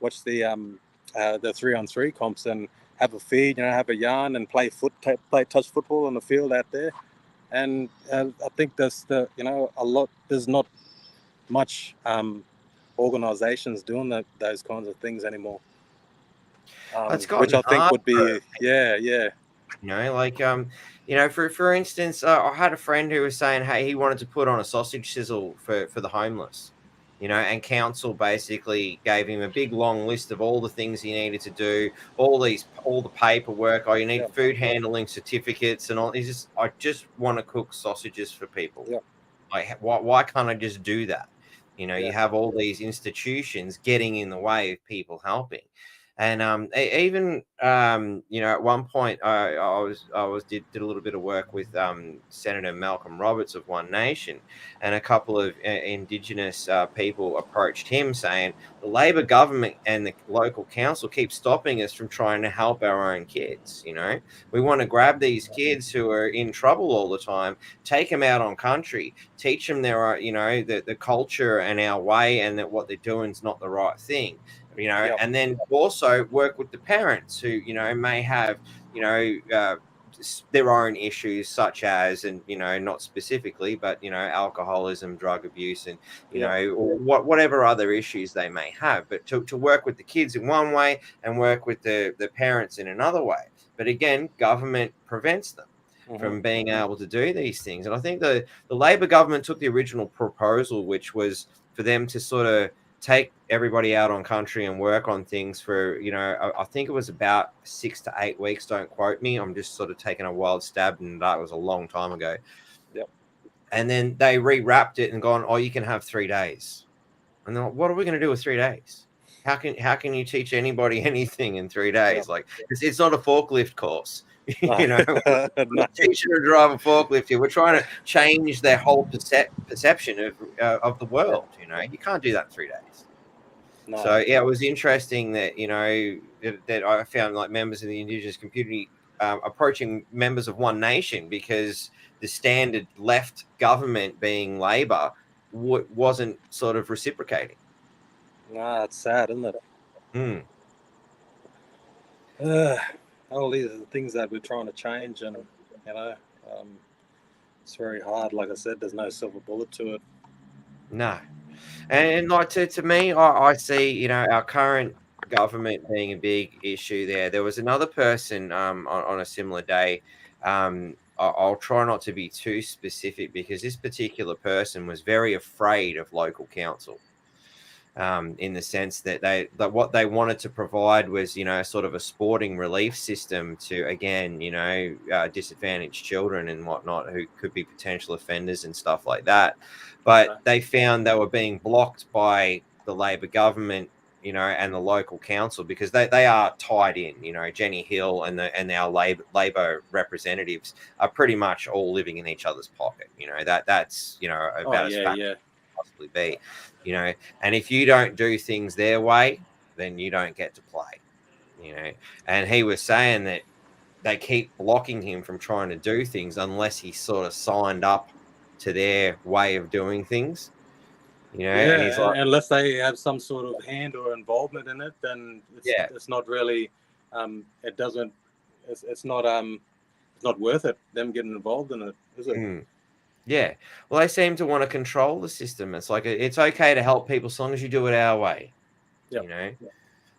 3-on-3 comps and have a feed, have a yarn and play touch football on the field out there. And I think there's there's not much organizations doing those kinds of things anymore. Which I think would be for instance, I had a friend who was saying, hey, he wanted to put on a sausage sizzle for the homeless, and council basically gave him a big long list of all the things he needed to do, all the paperwork. You need food handling certificates and all. I just want to cook sausages for people. Like, why can't I just do that? You have all these institutions getting in the way of people helping. And even at one point I did a little bit of work with Senator Malcolm Roberts of One Nation, and a couple of indigenous people approached him saying the Labor government and the local council keep stopping us from trying to help our own kids. We want to grab these kids who are in trouble all the time, take them out on country, teach them their the culture and our way, and that what they're doing is not the right thing. And then also work with the parents who, may have, their own issues such as, and, not specifically, but, alcoholism, drug abuse, and, or whatever other issues they may have. But to work with the kids in one way and work with the parents in another way. But again, government prevents them from being able to do these things. And I think the Labor government took the original proposal, which was for them to sort of take everybody out on country and work on things for, I think it was about 6 to 8 weeks. Don't quote me. I'm just sort of taking a wild stab, and that was a long time ago. And then they rewrapped it and gone, oh, you can have 3 days. And they're like, what are we going to do with 3 days? How can you teach anybody anything in 3 days? Like, it's not a forklift course. We're teaching to drive a forklift here. We're trying to change their whole perception of the world. You can't do that in 3 days. No. So it was interesting that that I found like members of the indigenous community approaching members of One Nation, because the standard left government, being Labor, wasn't sort of reciprocating. It's sad, isn't it? All these are the things that we're trying to change, and it's very hard. Like I said, there's no silver bullet to it. No. And like to me, I see our current government being a big issue there. There was another person on a similar day. I'll try not to be too specific, because this particular person was very afraid of local council. In the sense that what they wanted to provide was, sort of a sporting relief system to, again, disadvantaged children and whatnot who could be potential offenders and stuff like that. But they found they were being blocked by the Labor government, and the local council, because they are tied in. Jenny Hill and our Labor representatives are pretty much all living in each other's pocket. That's about as fast as possibly be. And if you don't do things their way, then you don't get to play. And he was saying that they keep blocking him from trying to do things unless he sort of signed up to their way of doing things. And he's like, unless they have some sort of hand or involvement in it, then it's not really it's not worth it, them getting involved in it, is it? Yeah. Well, they seem to want to control the system. It's like, it's okay to help people as long as you do it our way.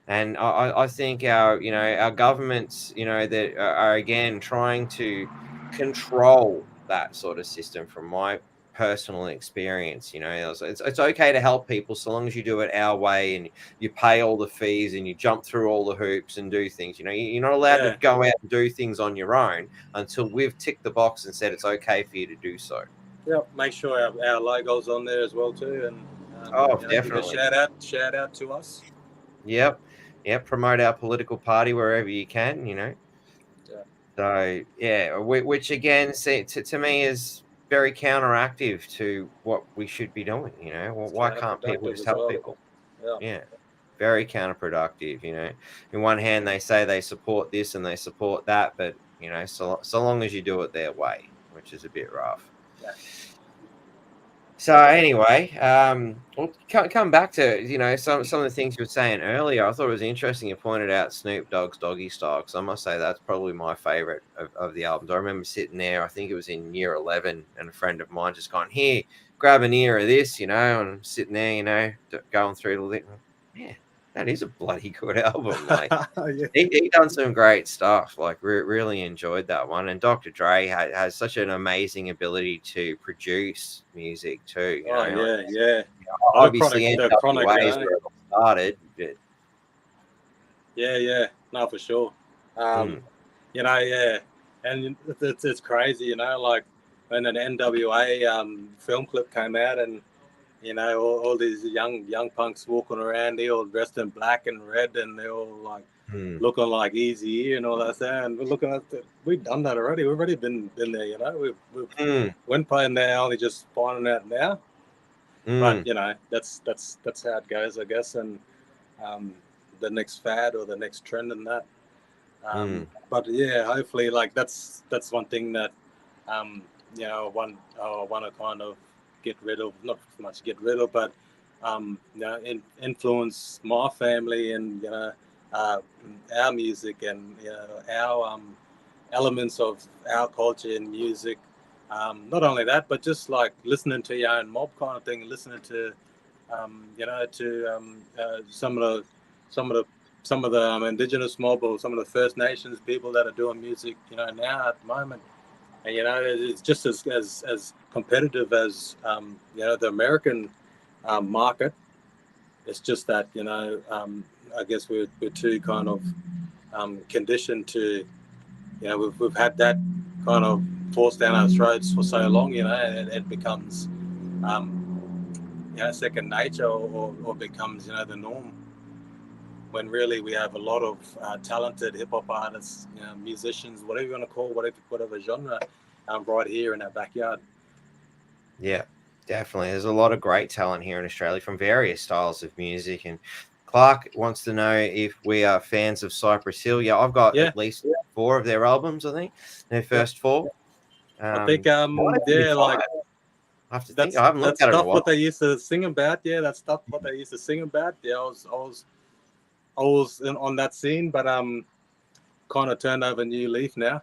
And I think our governments, that are again trying to control that sort of system, from my personal experience. It's okay to help people so long as you do it our way, and you pay all the fees and you jump through all the hoops and do things. You're not allowed to go out and do things on your own until we've ticked the box and said it's okay for you to do so. Make sure our logo's on there as well too, and definitely shout out to us. Yep. Yeah, promote our political party wherever you can, you know. Yeah. So yeah, which again, to me is very counteractive to what we should be doing. You know, well, It's why can't people counterproductive just as help well. people? Yeah. Yeah, very counterproductive. You know, in one hand they say they support this and they support that, but you know, so long as you do it their way, which is a bit rough. Yeah. So anyway, we'll come back to, you know, some of the things you were saying earlier. I thought it was interesting you pointed out Snoop Dogg's Doggy Style, because I must say that's probably my favorite of the albums. I remember sitting there, I think it was in year 11, and a friend of mine just gone, here, grab an ear of this, you know, and I'm sitting there, you know, going through the lit. Man, that is a bloody good album. Like, Yeah. he done some great stuff. Like, really enjoyed that one. And Dr. Dre has such an amazing ability to produce music too. You Oh know, like, yeah, yeah. obviously The chronic, NWA you is know. where it all started. But, Yeah, no, for sure. You know, yeah, and it's crazy, you know, like when an NWA film clip came out, and you know, all these young punks walking around, they all dressed in black and red, and they all like looking like Easy and all that stuff. And we're looking at we've done that already. We've already been there, you know. We've went playing there, only just finding out now. But you know, that's how it goes, I guess. And the next fad or the next trend in that. But yeah, hopefully, like that's one thing that you know, want to kind of get rid of, not so much get rid of, but you know, influence my family and, you know, our music and, you know, our elements of our culture and music. Not only that, but just like listening to your own mob kind of thing, listening to you know, to some of the indigenous mob or some of the First Nations people that are doing music, you know, now at the moment. And you know, it's just as competitive as you know, the American market. It's just that, you know, I guess we're too kind of conditioned to, you know, we've had that kind of forced down our throats for so long, you know, and it becomes you know, second nature, or becomes, you know, the norm, when really we have a lot of talented hip hop artists, you know, musicians, whatever you want to call, whatever genre, right here in our backyard. Yeah, definitely. There's a lot of great talent here in Australia from various styles of music. And Clark wants to know if we are fans of Cypress Hill. Yeah, I've got at least 4 of their albums, I think. Their first 4. I think, yeah, like, I have to think. I haven't looked at it in a while. What they used to sing about. Yeah, that's stuff what they used to sing about. Yeah, I was on that scene, but kind of turned over a new leaf now.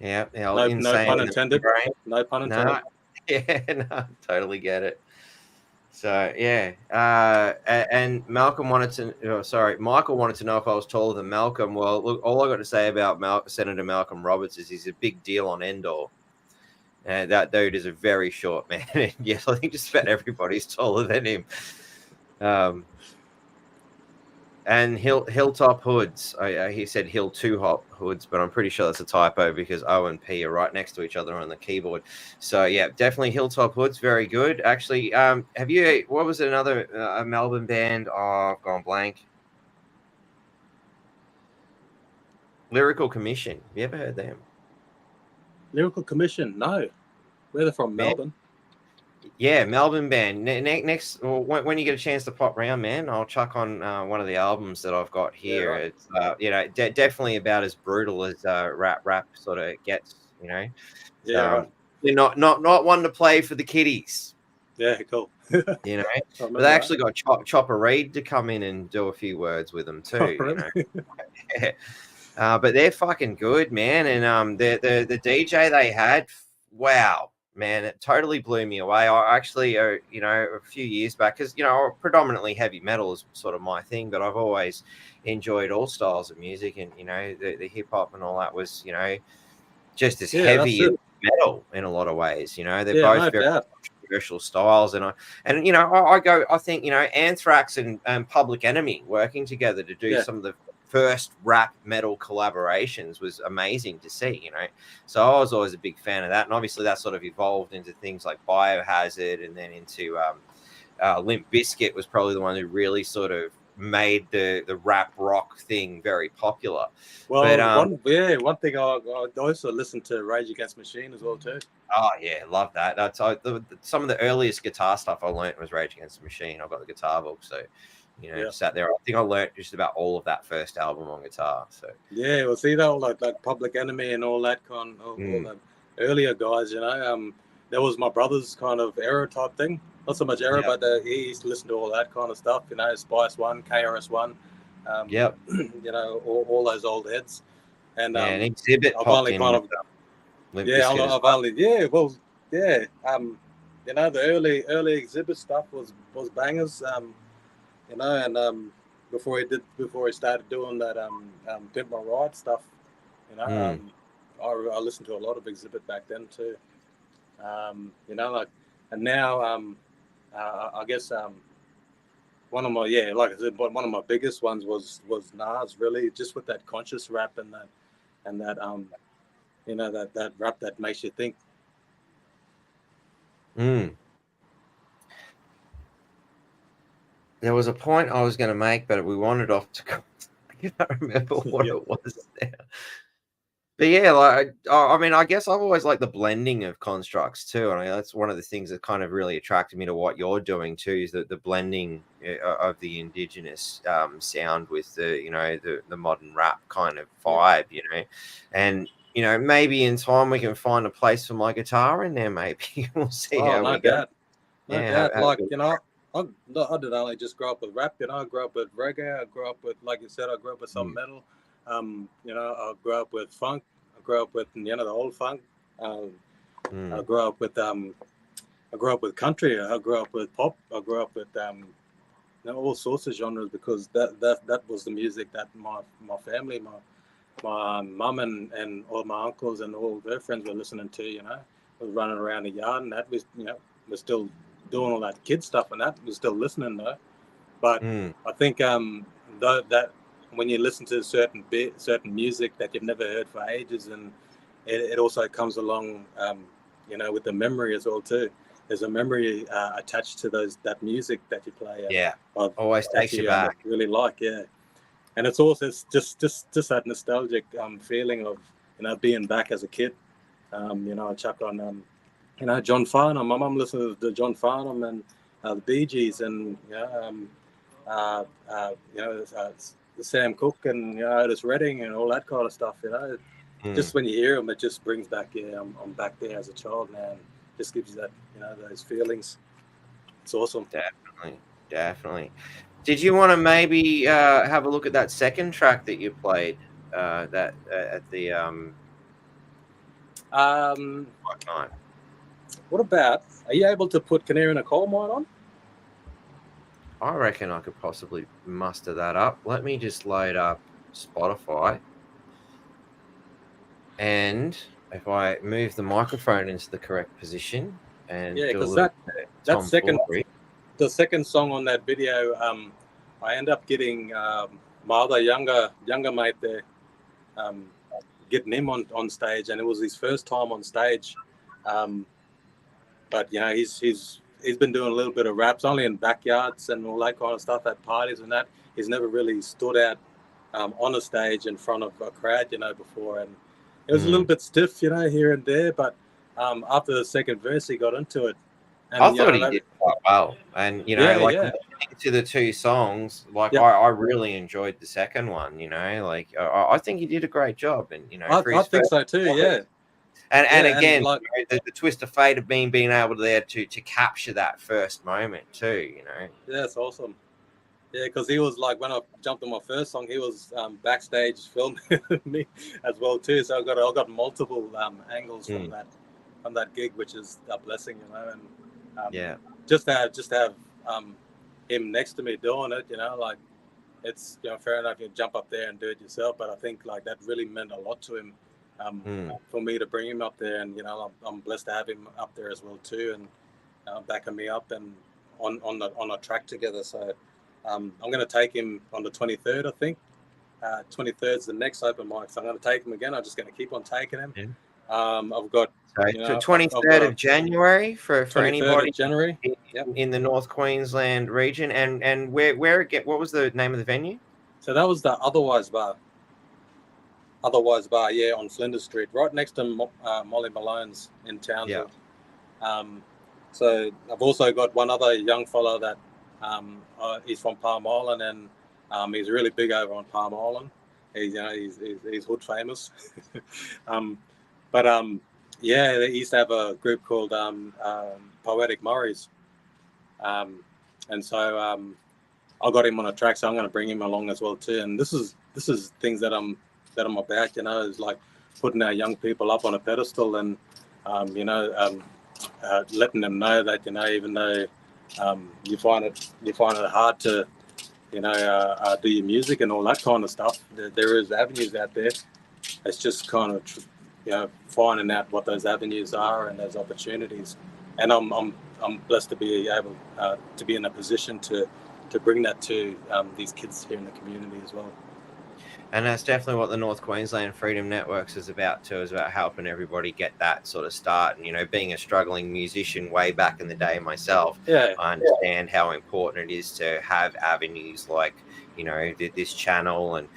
Yeah, no pun intended. No pun intended. No. Yeah, no, totally get it. So yeah, and Malcolm wanted to. Michael wanted to know if I was taller than Malcolm. Well, look, all I got to say about Senator Malcolm Roberts is he's a big deal on Endor. And that dude is a very short man. And yes, I think just about everybody's taller than him. And Hilltop Hoods. He said Hill 2 Hoods, but I'm pretty sure that's a typo because O and P are right next to each other on the keyboard. So yeah, definitely Hilltop Hoods, very good. Actually, have you? What was it? Another a Melbourne band? Oh, I've gone blank. Lyrical Commission. Have you ever heard them? Lyrical Commission? No. Where they're from? Melbourne. Yeah, Melbourne band. Next, when you get a chance to pop round, man, I'll chuck on one of the albums that I've got here. Yeah, right. It's you know, definitely about as brutal as rap sort of gets. You know, yeah, right. They're not one to play for the kiddies. Yeah, cool. You know, but they actually got Chopper Reed to come in and do a few words with them too. You know, yeah. But they're fucking good, man. And the DJ they had, wow. Man, it totally blew me away. I actually, you know, a few years back, because, you know, predominantly heavy metal is sort of my thing, but I've always enjoyed all styles of music. And, you know, the hip hop and all that was, you know, just as heavy as metal in a lot of ways. You know, they're both very controversial styles. And you know, I think, you know, Anthrax and Public Enemy working together to do some of the first rap metal collaborations was amazing to see, you know. So I was always a big fan of that, and obviously that sort of evolved into things like Biohazard, and then into Limp Bizkit was probably the one who really sort of made the rap rock thing very popular. Well, but one thing I also listened to Rage Against the Machine as well too. Oh yeah, love that. That's some of the earliest guitar stuff I learned was Rage Against the Machine. I got the guitar book, so sat there. I think I learned just about all of that first album on guitar. So yeah, well, see that like Public Enemy and all that all the earlier guys. That was my brother's kind of era type thing. Not so much era, but he used to listen to all that kind of stuff. Spice One, KRS One. All those old heads. And Exhibit I've popped only in. kind of the early Exhibit stuff was bangers. Before he started doing that Pimp My Ride stuff, I listened to a lot of Exhibit back then too. And now I guess one of my like I said, one of my biggest ones was Nas, really, just with that conscious rap and that that rap that makes you think. There was a point I was going to make, but we wandered off to. I can't remember what it was now. But yeah, like I mean, I guess I've always liked the blending of constructs too, and that's one of the things that kind of really attracted me to what you're doing too, is that the blending of the indigenous sound with the modern rap kind of vibe, and maybe in time we can find a place for my guitar in there. Maybe we'll see how we go. I didn't only just grow up with rap. I grew up with reggae. I grew up with, like you said, I grew up with some metal. I grew up with funk. I grew up with the old funk. I grew up with country. I grew up with pop. I grew up with all sorts of genres, because that was the music that my family, my mum and all my uncles and all their friends were listening to. Was running around the yard, and that was was still doing all that kid stuff, and that was still listening though. But I think that when you listen to certain music that you've never heard for ages, and it also comes along with the memory as well too. There's a memory attached to that music that you play. Always takes you back. Really like, and it's also just that nostalgic feeling of being back as a kid. I chuck on John Farnham. My mum listens to John Farnham and the Bee Gees, and Sam Cooke and Otis Redding and all that kind of stuff. Just when you hear them, it just brings back I'm back there as a child now, and just gives you that those feelings. It's awesome. Definitely. Did you want to maybe have a look at that second track that you played at the what time? What about, are you able to put Canary in a Coal Mine on? I reckon I could possibly muster that up. Let me just load up Spotify. And if I move the microphone into the correct position and because the second song on that video, I end up getting my other younger mate there, getting him on stage, and it was his first time on stage. But he's been doing a little bit of raps, only in backyards and all that kind of stuff, at parties and that. He's never really stood out on a stage in front of a crowd, before, and it was a little bit stiff, here and there. But after the second verse, he got into it. And, I thought he did quite well, and to the two songs, I really enjoyed the second one. I think he did a great job, and I think so too. Yeah. And again, the twist of fate of being able to capture that first moment too, Yeah, it's awesome. Yeah, because he was like, when I jumped on my first song, he was backstage filming me as well too. So I got multiple angles from that gig, which is a blessing, And just to have him next to me doing it, it's fair enough you jump up there and do it yourself, but I think that really meant a lot to him. For me to bring him up there, and I'm blessed to have him up there as well too, and backing me up and on a track together. So I'm going to take him on the 23rd, I think. 23rd is the next open mic, so I'm going to take him again. I'm just going to keep on taking him. I've got 23rd of January for anybody. January. Yep. in the North Queensland region, and where it what was the name of the venue? So that was the Otherwise Bar. Otherwise Bar, yeah, on Flinders Street, right next to Molly Malone's in Townsville. Yeah. So I've also got one other young fella that he's from Palm Island, and he's really big over on Palm Island. He's hood famous. Yeah, they used to have a group called Poetic Murrays, and so I got him on a track, so I'm going to bring him along as well too. And this is things that I'm about, is like putting our young people up on a pedestal, and letting them know that even though you find it hard to do your music and all that kind of stuff, there is avenues out there. It's just kind of finding out what those avenues are and those opportunities. And I'm blessed to be able to be in a position to bring that to these kids here in the community as well. And that's definitely what the North Queensland Freedom Networks is about too, is about helping everybody get that sort of start. And, being a struggling musician way back in the day myself, I understand how important it is to have avenues like, this channel and,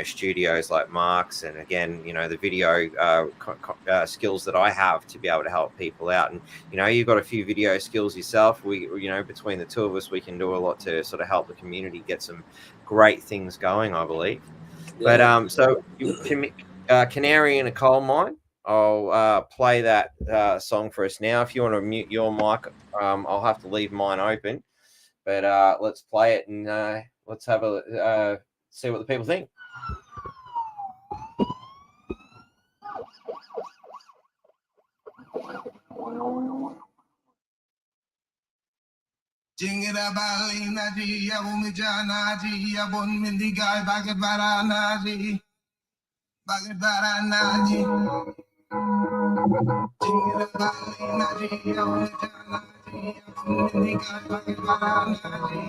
studios like Mark's, and again, the video skills that I have to be able to help people out. And, you've got a few video skills yourself. We, between the two of us, we can do a lot to sort of help the community get some great things going, I believe. Yeah. But so Canary in a Coal Mine, I'll play that song for us now. If you want to mute your mic, I'll have to leave mine open. But let's play it, and let's have a see what the people think. Jingida balina ji abumijana ji abun mindigai baget barana ji baget barana ji jingida balina ji abumijana ji abun mindigai baget barana ji.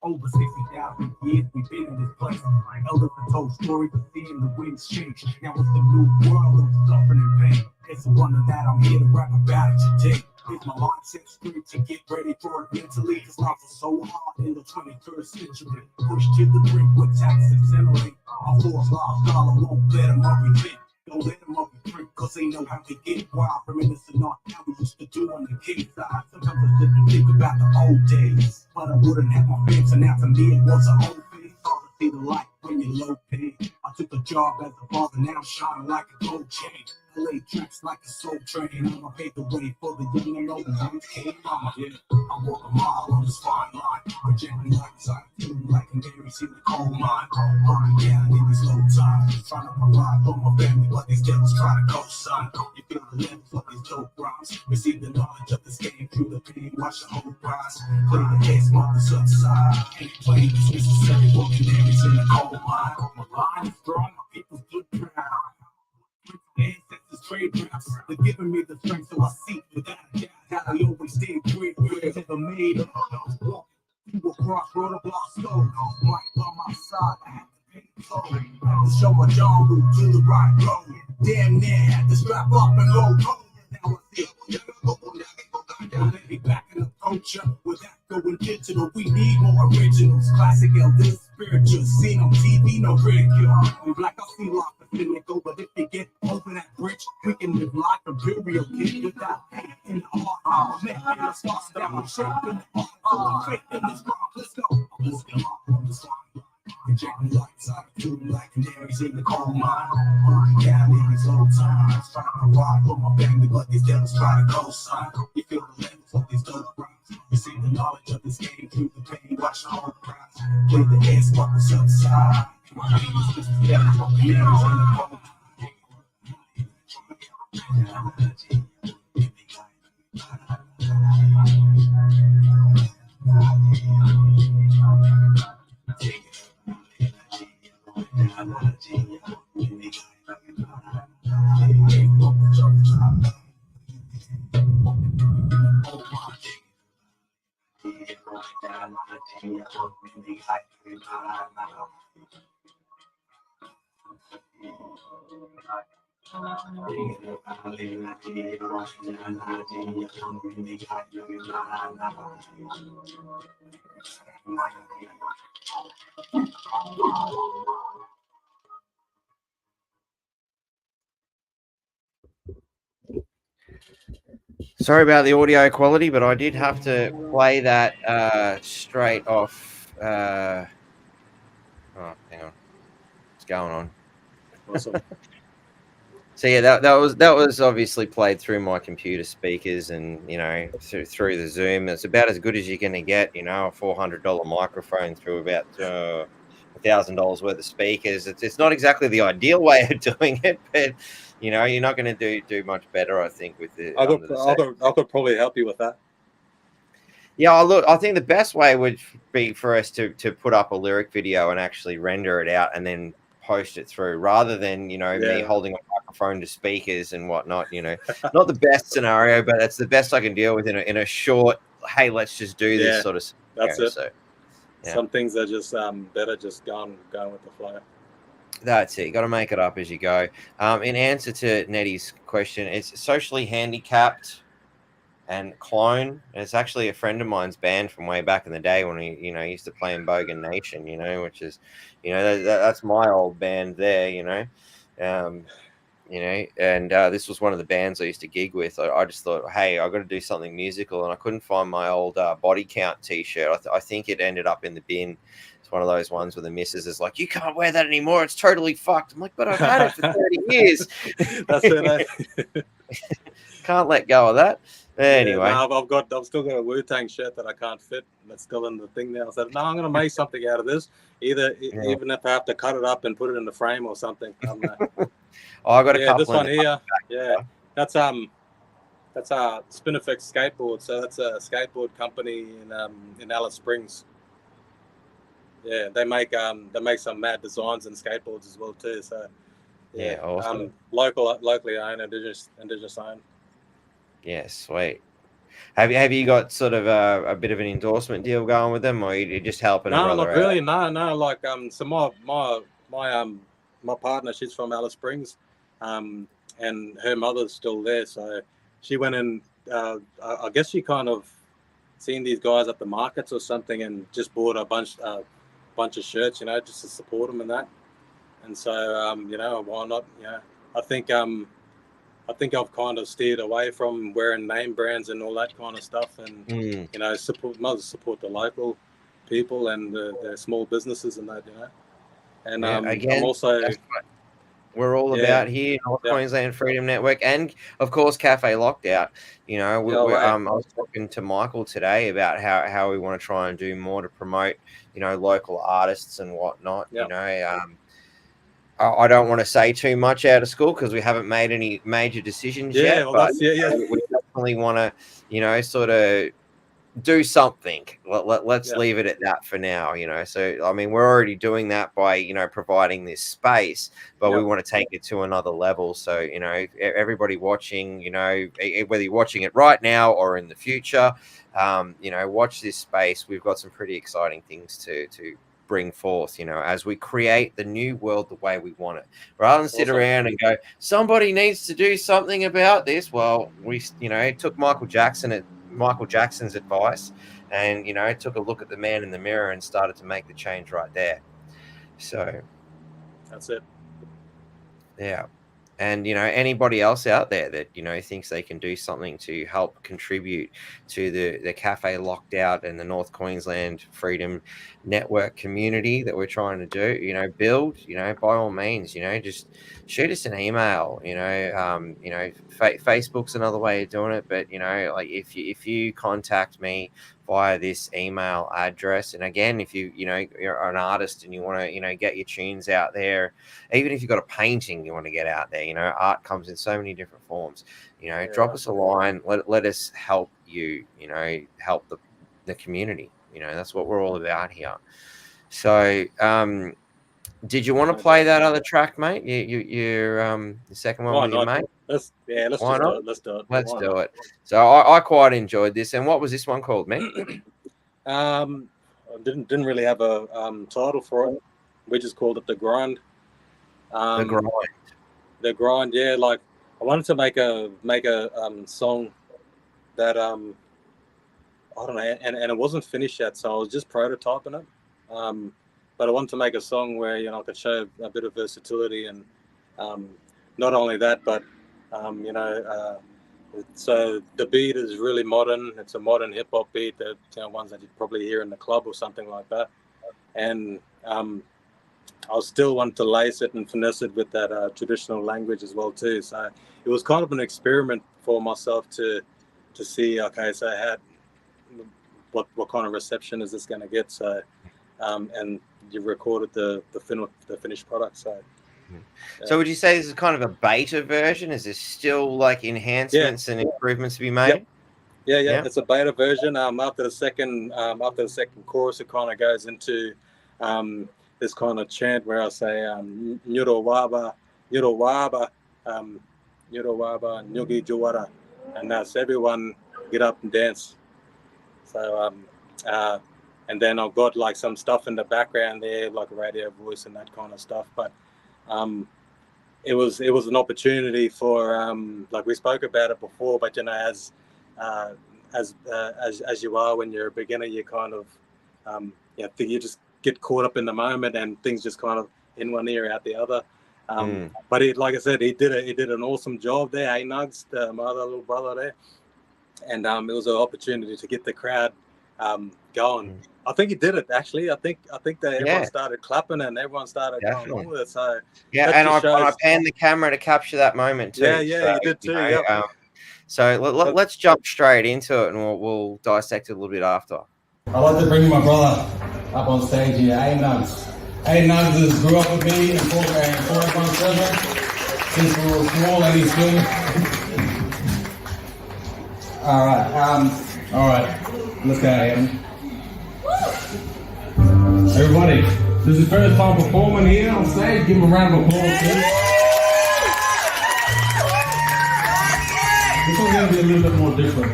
Over 60,000 years we've been in this place. My elders have told stories of seeing the winds change. Now it's the new world of suffering and pain. It's a wonder that I'm here to rap about it today. It's my mindset straight to get ready for it mentally. Cause life is so hard in the 21st century. Pushed to the brink with taxes and a our force lost dollar won't let them everything. Don't let them up and drink, cause they know how to get wild. Reminiscing on how we used to do on the king side. Sometimes I sit and think about the old days, but I wouldn't have my fence, and now to me it was an old face. Hard to see the light when you're low paid. I took a job as a father, now I'm shining like a gold chain. I lay tracks like a soul train. I'ma pave the way for the young and old and came mama. Yeah, I walk a mile on this fine line, projecting lights out to like canaries in the coal mine. Burning down in these low times, trying to provide for my family, but these devils try to co-sign. You feel the levels of these dope rhymes, receive the knowledge of this game through the pain, watch the whole rise. Play the heads, mothers upside, ain't playing this necessary for canaries in the coal mine. My line is strong, my people's good proud. Ancestors trade routes, they're giving me the strength, so I see without a doubt how I always stay great. Never made it. Walk through a crossroad of lost souls. Right by my side, I had to pay the toll. Had to show my John route to the right road. Damn near had to strap up and go. Now I feel let me back in the culture without going digital. We need more originals, classic elders, spirituals, seen on TV, no ridicule. I'm black, I see life a cynical, but if you get over that bridge, we can live like a burial kid without hate in the heart. I'm making a start down, shaping the heart. I'm faking this rock. Let's go. Let's go on the side. Projecting lights out to like canaries in the coal mine. Burning down in these old times, trying to provide for my family, but these devils try to co-sign. You feel the levels of these dope rhymes, receive the knowledge of this game through the pain, watch the whole prize. Play the heads, buckles upside. My name is Mr. Devil, canaries in the coal mine. Sorry about the audio quality, but I did have to play that straight off. Oh, hang on, what's going on? Awesome. So yeah, that was obviously played through my computer speakers, and through the Zoom. It's about as good as you're going to get. A $400 microphone through about $1,000 worth of speakers. It's not exactly the ideal way of doing it, but you're not going to do much better, I think, with it. I could probably help you with that. Yeah, look, I think the best way would be for us to put up a lyric video and actually render it out and then post it through, rather than me holding a microphone to speakers and whatnot. Not the best scenario, but that's the best I can deal with in a short. Hey, let's just do this sort of scenario. That's it. So, yeah. Some things are just better just going with the flow. That's it. You got to make it up as you go. In answer to Nettie's question, it's socially handicapped and Clone. And it's actually a friend of mine's band from way back in the day when he used to play in Bogan Nation, which is, that's my old band there, and this was one of the bands I used to gig with. I just thought, hey, I got to do something musical, and I couldn't find my old Body Count T-shirt. I think it ended up in the bin. It's one of those ones where the missus is like, you can't wear that anymore. It's totally fucked. I'm like, but I've had it for 30 years. That's it. Can't let go of that. Anyway, I've still got a Wu-Tang shirt that I can't fit. That's still in the thing now. I said, no, I'm going to make something out of this. Even if I have to cut it up and put it in the frame or something. I got a couple. This one here. Yeah, that's Spin Effect Skateboard. So that's a skateboard company in Alice Springs. Yeah, they make some mad designs and skateboards as well too. So yeah, awesome. Locally owned, indigenous owned. Yeah, sweet. Have you got sort of a bit of an endorsement deal going with them, or you just helping? No, not really. No. Like so my partner, she's from Alice Springs, and her mother's still there. So she went in. I guess she kind of seen these guys at the markets or something, and just bought a bunch of shirts, just to support them and that. And so why not? I think I've kind of steered away from wearing name brands and all that kind of stuff, and support the local people and the small businesses and that, And again, I'm also we're all about here, North Queensland Freedom Network, and of course Cafe Lockout. I was talking to Michael today about how we want to try and do more to promote local artists and whatnot. I don't want to say too much out of school because we haven't made any major decisions yet. But we definitely want to, sort of do something. Let's leave it at that for now. So I mean, we're already doing that by providing this space, but we want to take it to another level. So everybody watching, whether you're watching it right now or in the future, watch this space. We've got some pretty exciting things to bring forth, as we create the new world the way we want it, rather than sit around and go, somebody needs to do something about this. Well, we took Michael Jackson's advice and took a look at the man in the mirror and started to make the change right there. So that's it. Yeah. And anybody else out there that thinks they can do something to help contribute to the Cafe Locked Out and the North Queensland Freedom Network community that we're trying to do, build, by all means, just shoot us an email. Facebook's another way of doing it, but like if you contact me via this email address, and again, if you're an artist and you want to get your tunes out there, even if you've got a painting you want to get out there, art comes in so many different forms. Drop us a line. Let us help you. Help the community. That's what we're all about here. So, did you want to play that other track, mate? The second one with your mate. Let's do it. Let's do it. So I quite enjoyed this. And what was this one called, mate? I didn't really have a title for it. We just called it The Grind. The Grind. the grind. Yeah, like I wanted to make a song that I don't know, and it wasn't finished yet, so I was just prototyping it. But I wanted to make a song where I could show a bit of versatility, and not only that, but so the beat is really modern. It's a modern hip hop beat, that ones that you'd probably hear in the club or something like that. And I still want to lace it and finesse it with that traditional language as well too. So it was kind of an experiment for myself to see. Okay, so I had what kind of reception is this going to get? So and you recorded the finished product. So. So would you say this is kind of a beta version? Is there still like enhancements and improvements to be made? Yeah. It's a beta version. After the second chorus, it kind of goes into this kind of chant where I say Nyuro Waba, Nyugi Juwara, and that's everyone get up and dance. So and then I've got like some stuff in the background there, like a radio voice and that kind of stuff, but. It was an opportunity for like we spoke about it before, but as you are when you're a beginner, you kind of you just get caught up in the moment and things just kind of in one ear out the other. But like I said, he did an awesome job there. Hey Nugs, my other little brother there, and it was an opportunity to get the crowd going. I think he did it actually. I think that everyone started clapping and everyone started going on with it. So and I panned the camera to capture that moment too. Yeah, you did too. So let's jump straight into it, and we'll dissect it a little bit after. I'd like to bring my brother up on stage here, A Nugs. A Nugs grew up with me in 417 since we were small, and he's still. All right. Let's go, Adam. Everybody, this is the first time performing here on stage. Give him a round of applause, please. This one's going to be a little bit more different.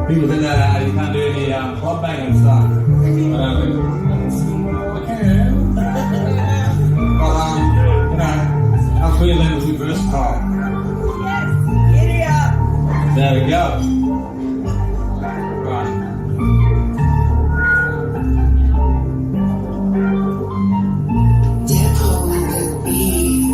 People think that you can't do any club banging stuff. But I can. But, I'm feeling to be versatile. Yes, giddy up. There we go.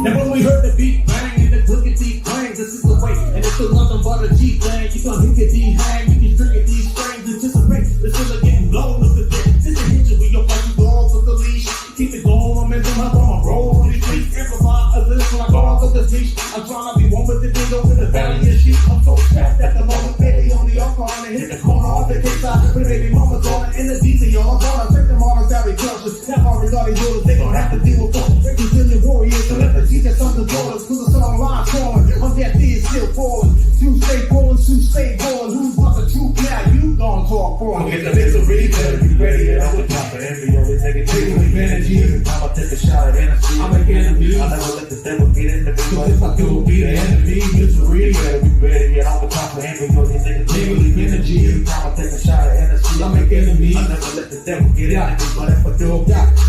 And when we heard the beat bang and the clickety clang, this is the way, and it's still nothing but a G thing. You gon' hickety hang, you can trigger these frames, anticipate the still getting blown up the dick. Just a hit you with your fucking dogs with the leash. Keep it going, momentum up on my roll on these streets. Amplify a little like dogs with the leash. I'm trying to be one with the dingo in the valley of sheep. I'm so fast at the moment, baby, on the alcohol and hit the corner off the case side. With baby mama's on it in the DC, y'all. I'm gonna take them all as Harry Cultures. That Harry got his orders, they gon' have to deal with them. Brazilian warriors, so let the teach us something daughters. Cause it's on line calling, on that D is still falling. Two stay balling, who's about the truth now? You gon' talk for him. Get the misery, better be ready. And I'm with top of every other negativity. Energy, every time I take a shot at energy, I make enemies. I never let the devil get in the video. If I do, be the enemy. Misery, better be ready. And I'm with top of every other negativity. Energy, every time I take a shot at energy, I make enemies. I never let the devil get in the video. But if I do,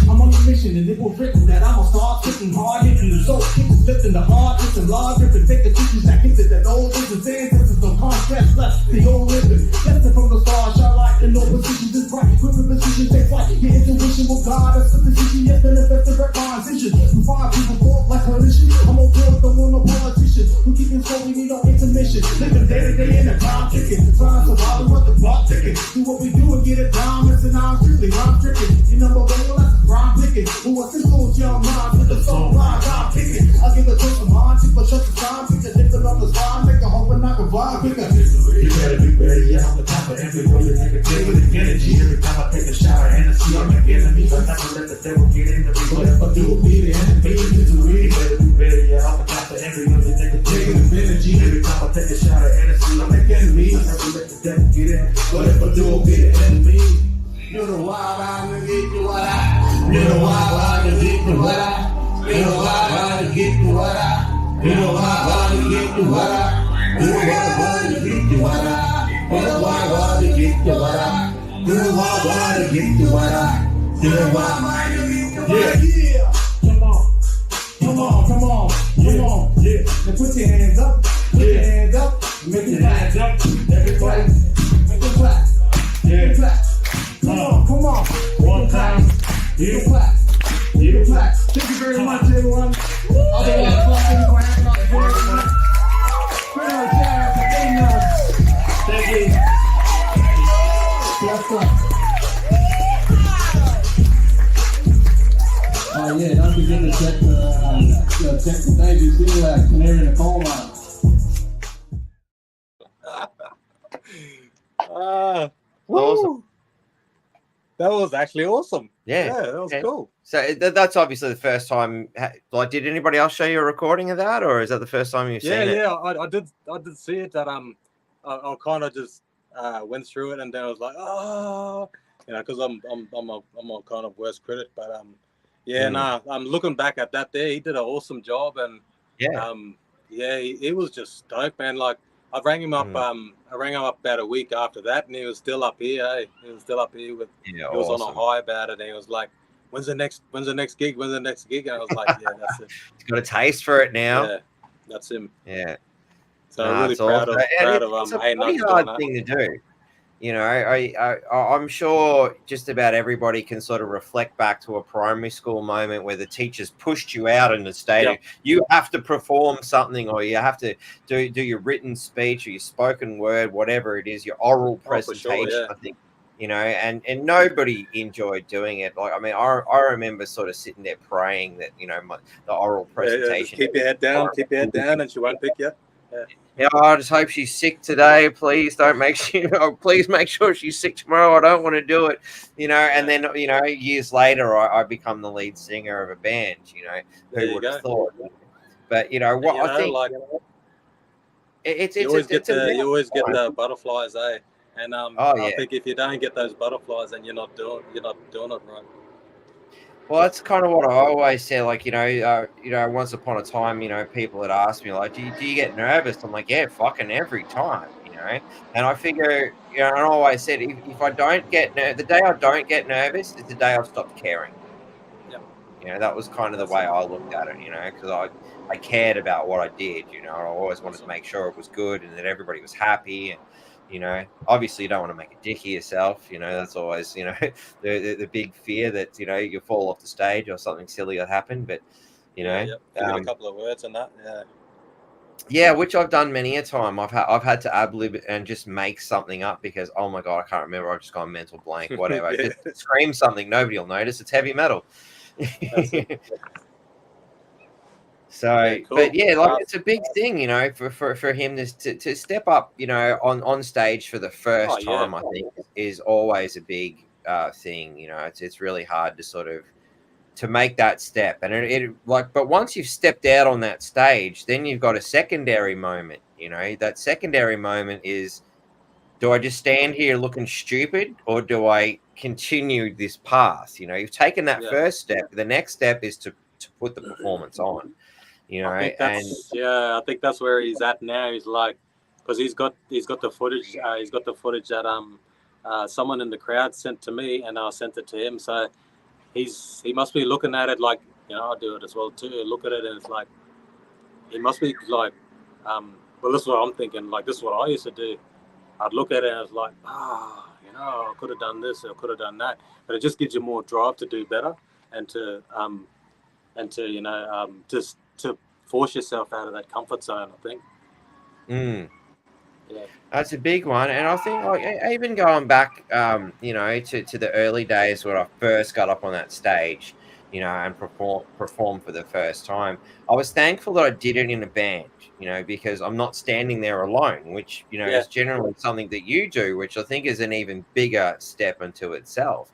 I'm on a mission and it was written that I'ma start kicking hard, hitting the soul, kicking, lifting the hard, lifting large, ripping, taking teachers that hits it, that old is and this is some contrast left, the old living. Lesson from the stars, shine light in no position, just bright, equipment position, take flight. Your intuition will guide us to position, yes, manifest the recognition. We find people forth like clinician. I'm on board with the one, no politician. We keep it slow, we need no intermission. Living day to day in the time ticking, trying to survive and what the clock ticking. Do what we do and get it down, it's an arm strictly, rhyme tricking. You know what, well, that's a rhyme picking. Who wants this little young mind with the song line, I'm picking. I'll give it to some mind, tip a shut the time, pick a nickel on the spine, make a hope and knock a vibe, pick a you better be ready, yeah, I'm the top of every way you take a take with energy. Every time I take a shower, energy, I make enemies. I never let the devil get in the me. But if I do, be the enemy, misery. You better be ready, yeah, I'm the top of every way you take a take with energy. Every time I take a shower, energy, I make enemies. I never let the devil get in. But if I do, be the enemy. You're the wild, I'm gonna get you what I. You're the wild, I'm gonna get you what I. You're the wild, I'm gonna get you what I. You're the wild, I'm gonna get you what I. You're the wild, to get you what I. You're the wild, to get you what I. You're the wild, to get you what I. You're the wild, to get you what I. Yeah, come on. Come on, come on, come on. Yeah. Now put your hands up. Put your hands up. Make it hands up. Everybody, make it clap. Yeah. Clap. Come on. One time. Yeah. Clap. Yeah. Clap. Thank you very much, everyone. Otherwise, fucking grand up for everyone. Thank you. Yes, sir. Oh yeah, don't forget to check the ABC like Canary in the Coal Mine. Awesome. That was actually awesome. Yeah, that was cool. So that's obviously the first time. Like, did anybody else show you a recording of that, or is that the first time you've seen it? Yeah, I did see it. That I kind of just went through it, and then I was like, oh, because I'm a kind of worst critic, but I'm looking back at that there. He did an awesome job, and he was just stoked, man. Like, I rang him up. I rang him up about a week after that, and he was still up here. Hey, he was still up here with. He was on a high about it, and he was like, "When's the next gig? When's the next gig?" And I was like, "Yeah, that's it." He's got a taste for it now. Yeah, that's him. Yeah. So I'm really proud of it's a pretty hard thing to do. I'm sure just about everybody can sort of reflect back to a primary school moment where the teachers pushed you out in the stadium. Yep. You have to perform something, or you have to do your written speech or your spoken word, whatever it is, your oral presentation. Sure, I think, and nobody enjoyed doing it. Like, I mean, I remember sort of sitting there praying that the oral presentation. Keep your head down, and she won't pick you. Yeah, I just hope she's sick today. Please don't please make sure she's sick tomorrow. I don't want to do it, And then, years later, I become the lead singer of a band. Who would have thought? But I think, like, you always get the butterflies, eh? And I think if you don't get those butterflies, then you're not doing it right. Well, that's kind of what I always say. Like, once upon a time, people had asked me, like, do you get nervous? I'm like, yeah, fucking every time, And I figure, and I always said, if I don't get the day I don't get nervous is the day I've stopped caring. Yeah. That was kind of the way I looked at it, because I cared about what I did, I always wanted to make sure it was good and that everybody was happy. And, obviously you don't want to make a dick of yourself. That's always, the big fear that, you fall off the stage or something silly will happen. But, a couple of words and that. Yeah. Yeah, which I've done many a time. I've had to ad-lib and just make something up because, oh my God, I can't remember. I've just gone mental blank, whatever. Just scream something. Nobody will notice. It's heavy metal. So, cool. But yeah, like, it's a big thing, for him to step up, on stage for the first time. I think is always a big thing. It's really hard to sort of to make that step, and but once you've stepped out on that stage, then you've got a secondary moment. That secondary moment is, do I just stand here looking stupid, or do I continue this path? You've taken that first step. The next step is to put the performance on. I think that's where he's at now. He's like, because he's got the footage. He's got the footage that someone in the crowd sent to me, and I sent it to him. So he must be looking at it like, I do it as well too. Look at it, and it's like, he must be like, well, this is what I'm thinking. Like, this is what I used to do. I'd look at it and it's like, I could have done this, or could have done that. But it just gives you more drive to do better, and to just to force yourself out of that comfort zone, I think. Yeah, that's a big one. And I think, like, even going back, to the early days when I first got up on that stage, and perform for the first time, I was thankful that I did it in a band, because I'm not standing there alone, which, is generally something that you do, which I think is an even bigger step unto itself.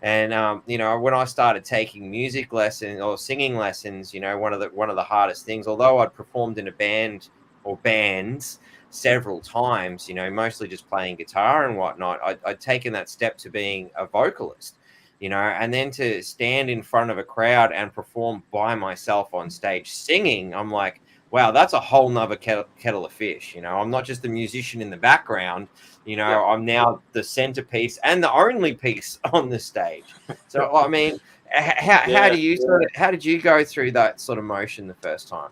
And, when I started taking music lessons or singing lessons, one of the hardest things, although I'd performed in a band or bands several times, mostly just playing guitar and whatnot, I'd taken that step to being a vocalist, and then to stand in front of a crowd and perform by myself on stage singing, I'm like, wow, that's a whole nother kettle of fish. I'm not just the musician in the background, I'm now the centerpiece and the only piece on the stage. So, I mean, How do you how did you go through that sort of motion the first time?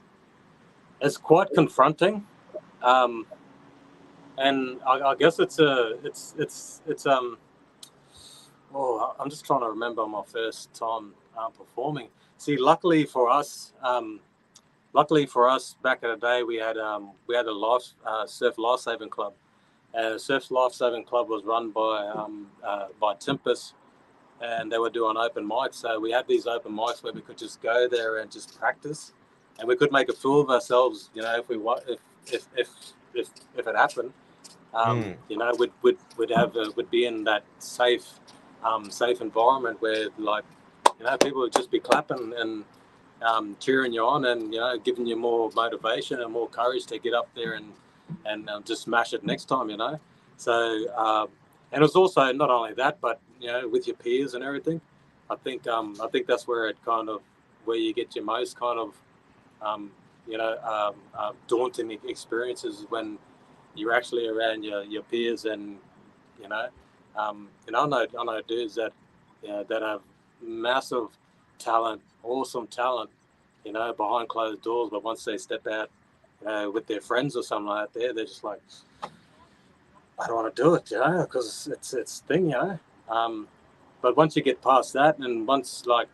It's quite confronting, and I guess it's oh, I'm just trying to remember my first time performing. See, luckily for us, back in the day, we had a surf lifesaving club. Surf lifesaving club was run by Timpus, and they were doing open mics. So we had these open mics where we could just go there and just practice, and we could make a fool of ourselves, you know, if it happened. You know, we'd be in that safe environment where, like, you know, people would just be clapping and cheering you on, and, you know, giving you more motivation and more courage to get up there and just smash it next time, you know. So and it was also not only that, but, you know, with your peers and everything. I think that's where you get your most kind of daunting experiences, when you're actually around your peers, and you know, I know dudes that that have massive talent, awesome talent, you know, behind closed doors, but once they step out, with their friends or something like that, they're just like, I don't want to do it, you know, because it's thing, you know. But once you get past that, and once, like,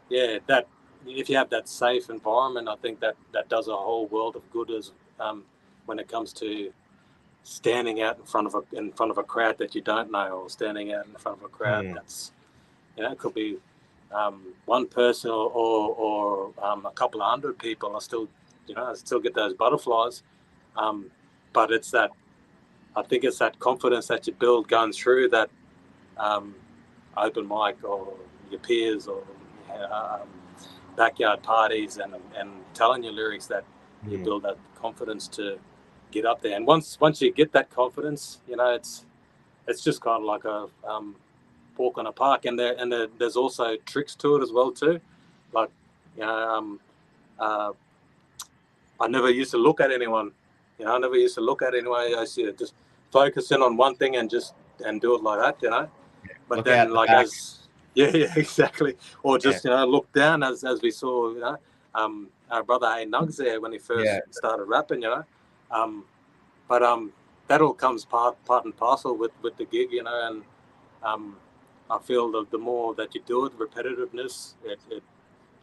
that if you have that safe environment, I think that does a whole world of good, as when it comes to standing out in front of a crowd that you don't know, or standing out in front of a crowd that's, you know, it could be one person or a couple of hundred people. I still get those butterflies, but it's that, I think it's that confidence that you build going through that open mic, or your peers, or backyard parties, and telling your lyrics, that you build that confidence to get up there. And once you get that confidence, you know, it's just kind of like a walk on a park. And there's also tricks to it as well too. Like, you know, I never used to look at anyone. You know, I never used to look at anyone. I used to just focus in on one thing and do it like that, you know. But look then, like, exactly. Or just, you know, look down, as we saw, you know, our brother Hey Nugs there when he first started rapping, you know. But that all comes part and parcel with the gig, you know. And I feel the more that you do it, repetitiveness, it you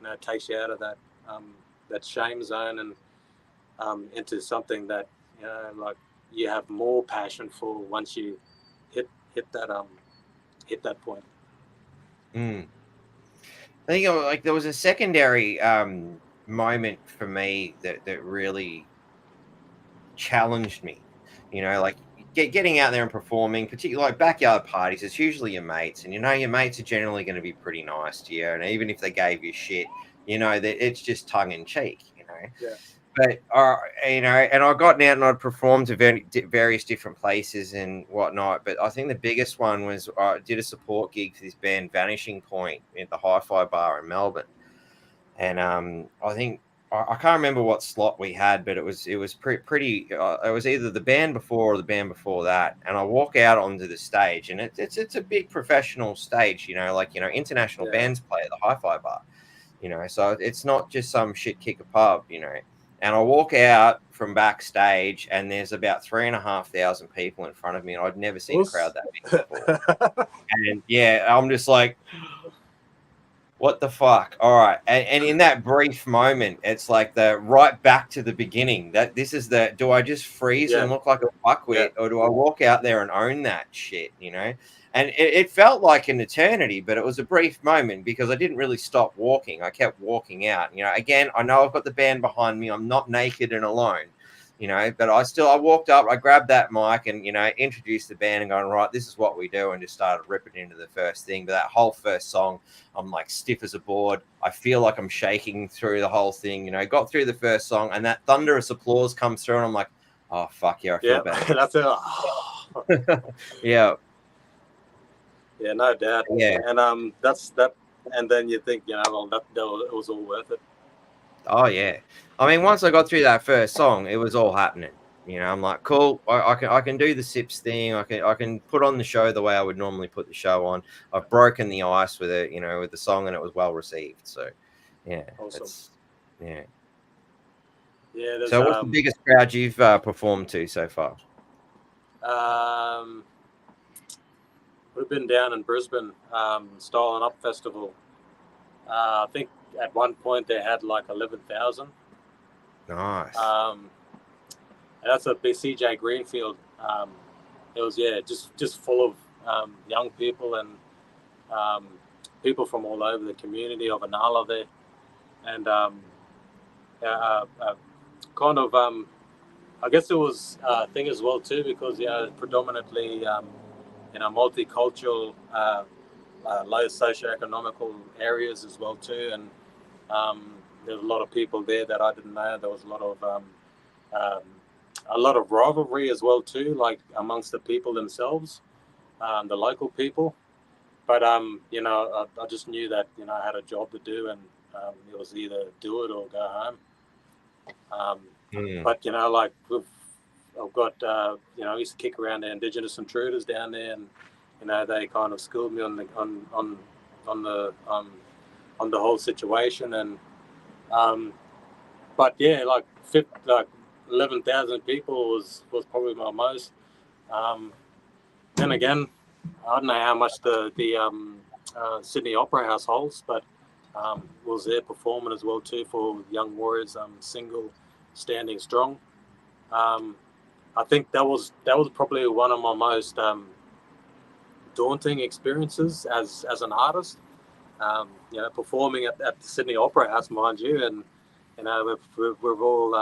know, takes you out of that shame zone, and into something that, you know, like, you have more passion for once you hit that point. I think, like, there was a secondary moment for me that really challenged me, you know, like getting out there and performing, particularly like backyard parties. It's usually your mates, and, you know, your mates are generally going to be pretty nice to you, and even if they gave you shit, you know, that it's just tongue in cheek, you know. But you know, and I got out and I'd performed to various different places and whatnot. But I think the biggest one was I did a support gig for this band Vanishing Point at the Hi-Fi Bar in Melbourne, and I think I can't remember what slot we had, but it was pretty. It was either the band before or the band before that. And I walk out onto the stage, and it's a big professional stage, you know, like, you know, international bands play at the Hi-Fi Bar, you know, so it's not just some shit kicker pub, you know. And I walk out from backstage, and there's about 3,500 people in front of me, and I'd never seen a crowd that big before. And I'm just like, what the fuck? All right. And in that brief moment, it's like the right back to the beginning. That this is the, do I just freeze and look like a fuckwit, or do I walk out there and own that shit, you know? And it felt like an eternity, but it was a brief moment because I didn't really stop walking. I kept walking out. You know, again, I know I've got the band behind me. I'm not naked and alone, you know, but I walked up, I grabbed that mic and, you know, introduced the band and going, right, this is what we do, and just started ripping into the first thing. But that whole first song, I'm like stiff as a board. I feel like I'm shaking through the whole thing, you know, got through the first song, and that thunderous applause comes through, and I'm like, oh, fuck yeah, I feel better. That's it. Yeah. Yeah, no doubt. Yeah. And that's that. And then you think, you know, well, it was all worth it. Oh yeah. I mean, once I got through that first song, it was all happening. You know, I'm like, cool. I can do the sips thing. I can put on the show the way I would normally put the show on. I've broken the ice with it, you know, with the song, and it was well received. So, yeah, Awesome. yeah. Yeah, there's So, what's the biggest crowd you've performed to so far? We've been down in Brisbane, Styling Up Festival. I think at one point they had like 11,000. Nice. And that's a big CJ Greenfield. It was just full of young people and people from all over the community of Inala there, and kind of I guess it was a thing as well too, because predominantly multicultural, low socioeconomical areas as well too, and there's a lot of people there that I didn't know. There was a lot of rivalry as well too, like amongst the people themselves, the local people. But I just knew that I had a job to do, and it was either do it or go home. But like I've got I used to kick around the indigenous intruders down there, and they kind of schooled me on the whole situation, and but yeah, like 11,000 people was probably my most. Then again, I don't know how much the Sydney Opera House holds, but was there performing as well too for Young Warriors, single standing strong. I think that was probably one of my most daunting experiences as an artist. Performing at the Sydney Opera House, mind you, and we've all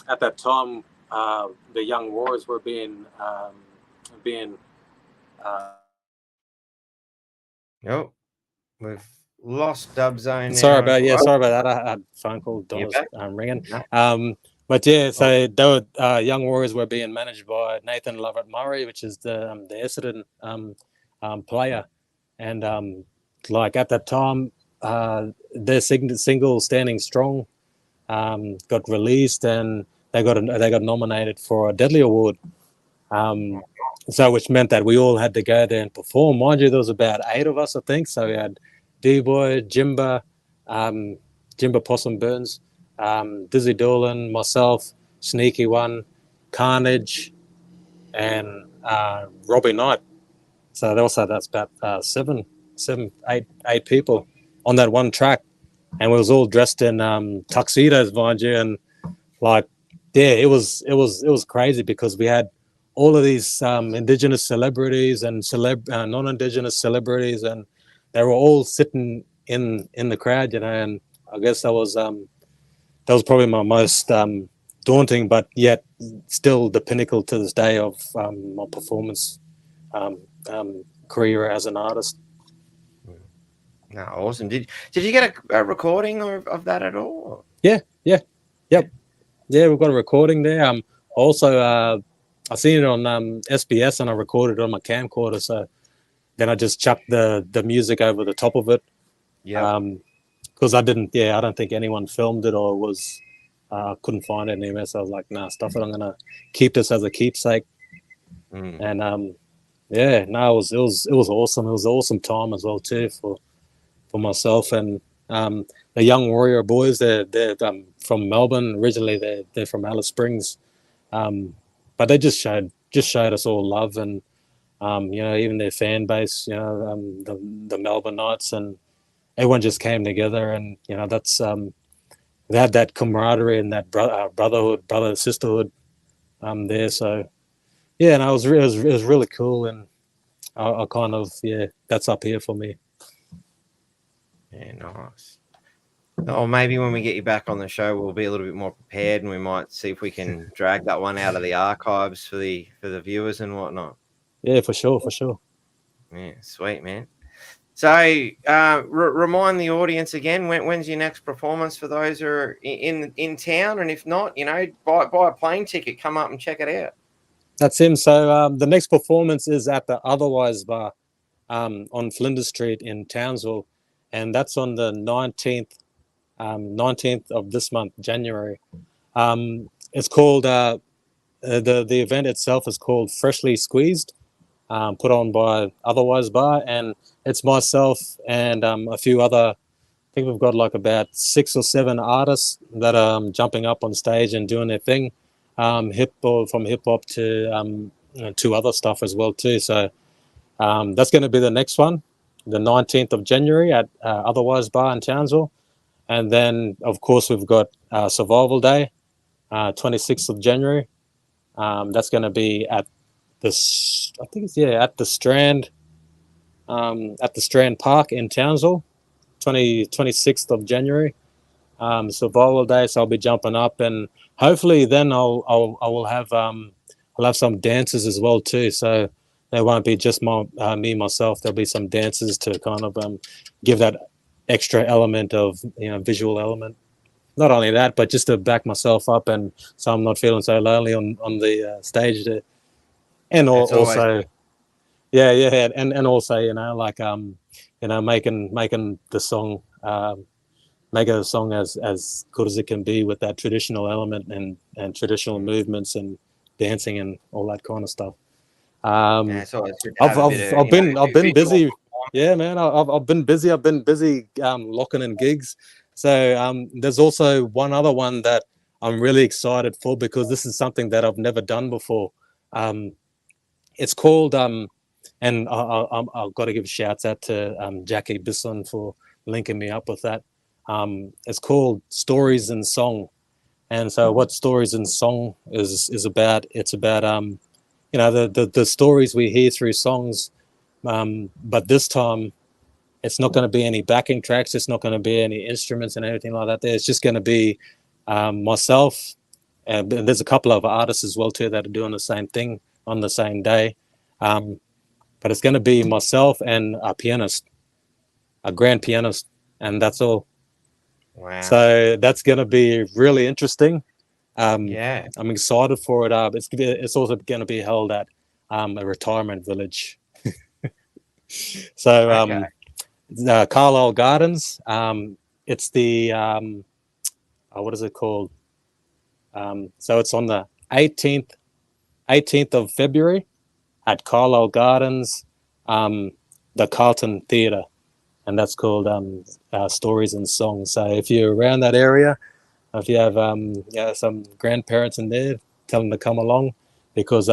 at that time the Young Warriors were being Nope, we've lost Dubbzone. Sorry about that. I had a phone call. Donna's ringing. No. But yeah, so they were, Young Warriors were being managed by Nathan Lovett Murray, which is the Essendon player, and like at that time, their single Standing Strong got released, and they got nominated for a Deadly Award. So which meant that we all had to go there and perform. Mind you, there was about 8 of us, I think. So we had D-Boy, Jimba Possum Burns, Dizzy Dolan, myself, Sneaky One, Carnage, and Robbie Knight. So that's about 8 people on that one track, and we was all dressed in tuxedos, mind you, and like, yeah, it was crazy because we had all of these indigenous celebrities and non-indigenous celebrities, and they were all sitting in the crowd, and I guess that was probably my most daunting, but yet still the pinnacle to this day of my performance career as an artist. No, awesome. Did you get a recording of that at all? Yep. Yeah, we've got a recording there. Also, I seen it on SBS, and I recorded it on my camcorder. So then I just chucked the music over the top of it. Yeah. Because I don't think anyone filmed it or was couldn't find it anywhere. So I was like, nah, stuff it. I'm gonna keep this as a keepsake. And it was awesome. It was an awesome time as well too for myself and the Young Warrior boys. They're from Melbourne originally. They're from Alice Springs, but they just showed us all love, and even their fan base, the Melbourne Knights, and everyone just came together, and that's they had that camaraderie and that brother sisterhood there. So yeah, and it was really cool, and I kind of that's up here for me. Yeah, nice. Or maybe when we get you back on the show, we'll be a little bit more prepared, and we might see if we can drag that one out of the archives for the viewers and whatnot. Yeah, for sure. Yeah, sweet, man. So, remind the audience again, when's your next performance for those who are in town, and if not, buy a plane ticket, come up and check it out. That's him. So the next performance is at the Otherwise Bar on Flinders Street in Townsville, and that's on the 19th of this month, January. it's called the event itself is called Freshly Squeezed, put on by Otherwise Bar, and it's myself and a few other. I think we've got like about 6 or 7 artists that are jumping up on stage and doing their thing, from hip hop to other stuff as well too. So that's going to be the next one, the 19th of January at Otherwise Bar in Townsville, and then of course we've got Survival Day, 26th of January. That's going to be at this, I think it's at the Strand Park in Townsville. 26th of January, Survival Day. So I'll be jumping up, and hopefully then I will have I'll have some dances as well too. So there won't be just me myself. There'll be some dances to kind of give that extra element of visual element. Not only that, but just to back myself up, and so I'm not feeling so lonely on the stage. And also, and also like making the song, make a song as good as it can be with that traditional element and traditional movements and dancing and all that kind of stuff. I've been busy. Yeah, man, I've been busy. I've been busy locking in gigs. So there's also one other one that I'm really excited for, because this is something that I've never done before. It's called and I've got to give shouts out to Jackie Bisson for linking me up with that. It's called Stories in Song. And so what Stories in Song is about, it's about, the stories we hear through songs. But this time it's not going to be any backing tracks. It's not going to be any instruments and anything like that. It's just going to be myself. And there's a couple of artists as well too that are doing the same thing on the same day. But it's going to be myself and a pianist, a grand pianist, and that's all. Wow. So that's going to be really interesting. I'm excited for it. It's also going to be held at a retirement village. So Carlisle Gardens. It's the what is it called? So it's on the 18th of February at Carlisle Gardens, the Carlton Theatre, and that's called Stories and Songs. So if you're around that area, if you have some grandparents in there, tell them to come along, because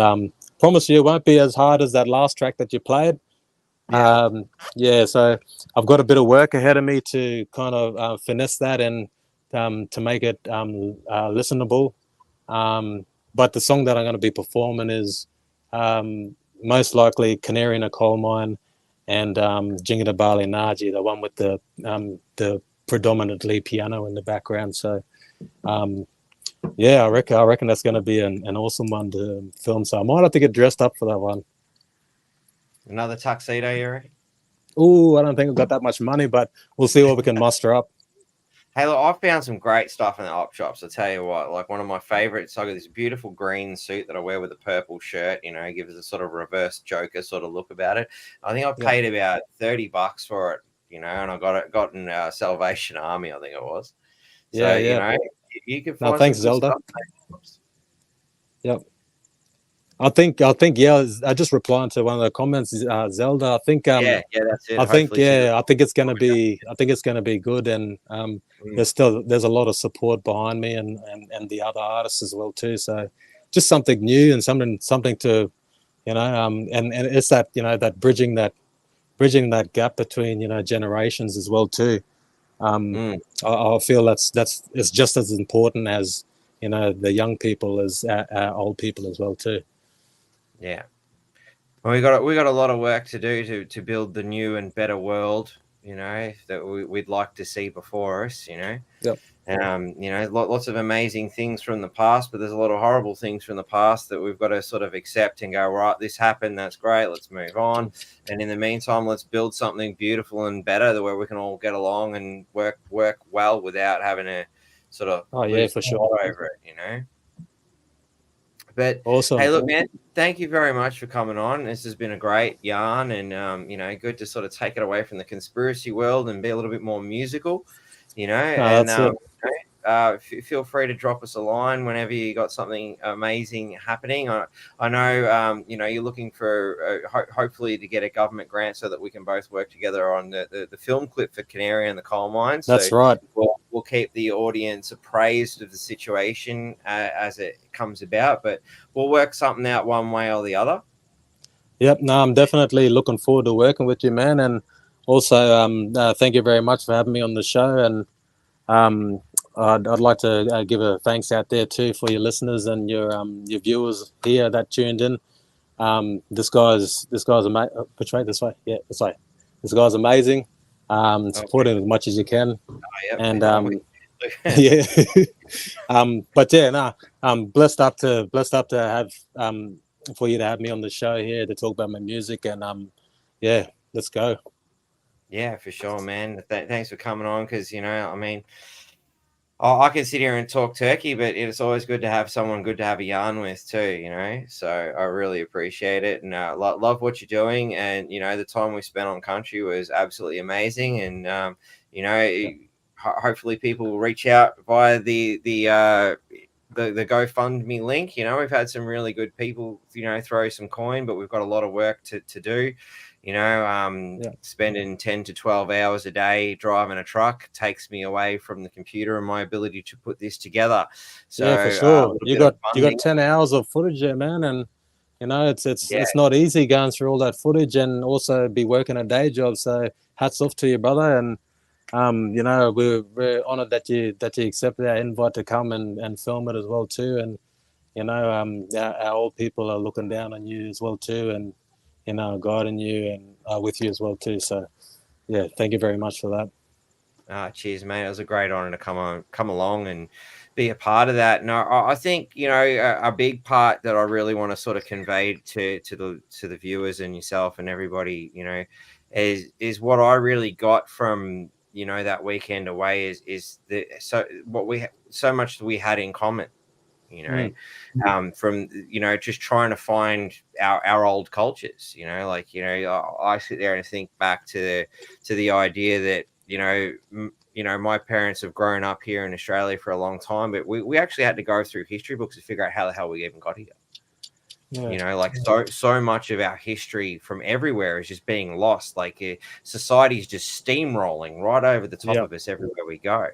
promise you it won't be as hard as that last track that you played. So I've got a bit of work ahead of me to kind of finesse that and to make it listenable. But the song that I'm going to be performing is most likely Canary in a Coal Mine and Jingada Bali Naji, the one with the predominantly piano in the background. So I reckon that's going to be an awesome one to film. So I might have to get dressed up for that one. Another tuxedo, you reckon? Oh, I don't think I've got that much money, but we'll see what we can muster up. Hey, look, I found some great stuff in the op shops. I'll tell you what, like one of my favorites, I got this beautiful green suit that I wear with a purple shirt, gives a sort of reverse Joker sort of look about it. I think I paid about $30 for it, and I got in Salvation Army, I think it was. So, you can find thanks, Zelda. Yep. I think I just replying to one of the comments, Zelda. I think that's it. I think it's gonna be good, and there's a lot of support behind me and the other artists as well too. So just something new and something to and it's that that bridging that gap between generations as well too. I feel that's it's just as important as the young people as old people as well too. Yeah, well, we got a lot of work to do to build the new and better world, that we'd like to see before us, Yep. Lots of amazing things from the past, but there's a lot of horrible things from the past that we've got to sort of accept and go, right, this happened, that's great, let's move on. And in the meantime, let's build something beautiful and better where we can all get along and work well without having to sort of for sure over it, But awesome. Hey, look, man, thank you very much for coming on. This has been a great yarn, and good to sort of take it away from the conspiracy world and be a little bit more musical, feel free to drop us a line whenever you got something amazing happening. I know, you know, you're looking for hopefully to get a government grant so that we can both work together on the film clip for Canary and the coal mines. That's right. We'll keep the audience appraised of the situation as it comes about, but we'll work something out one way or the other. Yep. No, I'm definitely looking forward to working with you, man. And also, thank you very much for having me on the show. And I'd like to give a thanks out there too for your listeners and your viewers here that tuned in. This guy's amazing. Portray this way. Yeah, this way. This guy's amazing. Support him as much as you can. Yep, and yeah. But yeah, no, blessed up to have for you to have me on the show here to talk about my music. And yeah, let's go. Yeah, for sure, man. Thanks for coming on, because, you know, I mean, I can sit here and talk turkey, but it's always good to have someone good to have a yarn with too, you know. So I really appreciate it, and love what you're doing. And, you know, the time we spent on country was absolutely amazing. And you know, hopefully people will reach out via the GoFundMe link. You know, we've had some really good people, you know, throw some coin, but we've got a lot of work to do. You know, spending 10 to 12 hours a day driving a truck takes me away from the computer and my ability to put this together. So yeah, for sure. You got 10 hours of footage there, man, and you know it's not easy going through all that footage and also be working a day job. So hats off to you, brother. And you know, we're honored that you accepted our invite to come and film it as well too. And you know, our old people are looking down on you as well too, and you know, guiding you and with you as well too. So yeah, thank you very much for that. Cheers, mate. It was a great honor to come along and be a part of that. And I think, you know, a big part that I really want to sort of convey to the viewers and yourself and everybody, you know, is what I really got from, you know, that weekend away is so much that we had in common. You know, from, you know, just trying to find our old cultures, you know, like, you know, I sit there and think back to the idea that, you know, my parents have grown up here in Australia for a long time, but we actually had to go through history books to figure out how the hell we even got here. Yeah. You know, like so much of our history from everywhere is just being lost. Like society is just steamrolling right over the top of us everywhere we go.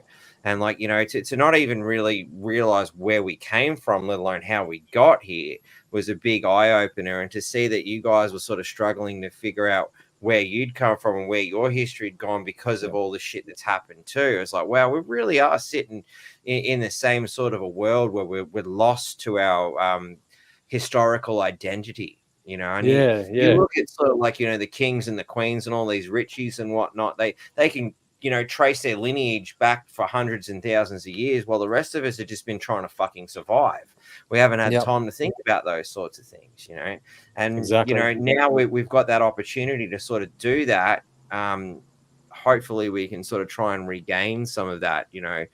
And like, you know, to not even really realize where we came from, let alone how we got here, was a big eye opener. And to see that you guys were sort of struggling to figure out where you'd come from and where your history had gone because of all the shit that's happened too. It's like, wow, we really are sitting in the same sort of a world where we're lost to our historical identity, you know. And you look at sort of like, you know, the kings and the queens and all these richies and whatnot, they can, you know, trace their lineage back for hundreds and thousands of years, while the rest of us have just been trying to fucking survive. We haven't had time to think about those sorts of things, you know. And you know, now we've got that opportunity to sort of do that. Hopefully we can sort of try and regain some of that, you know,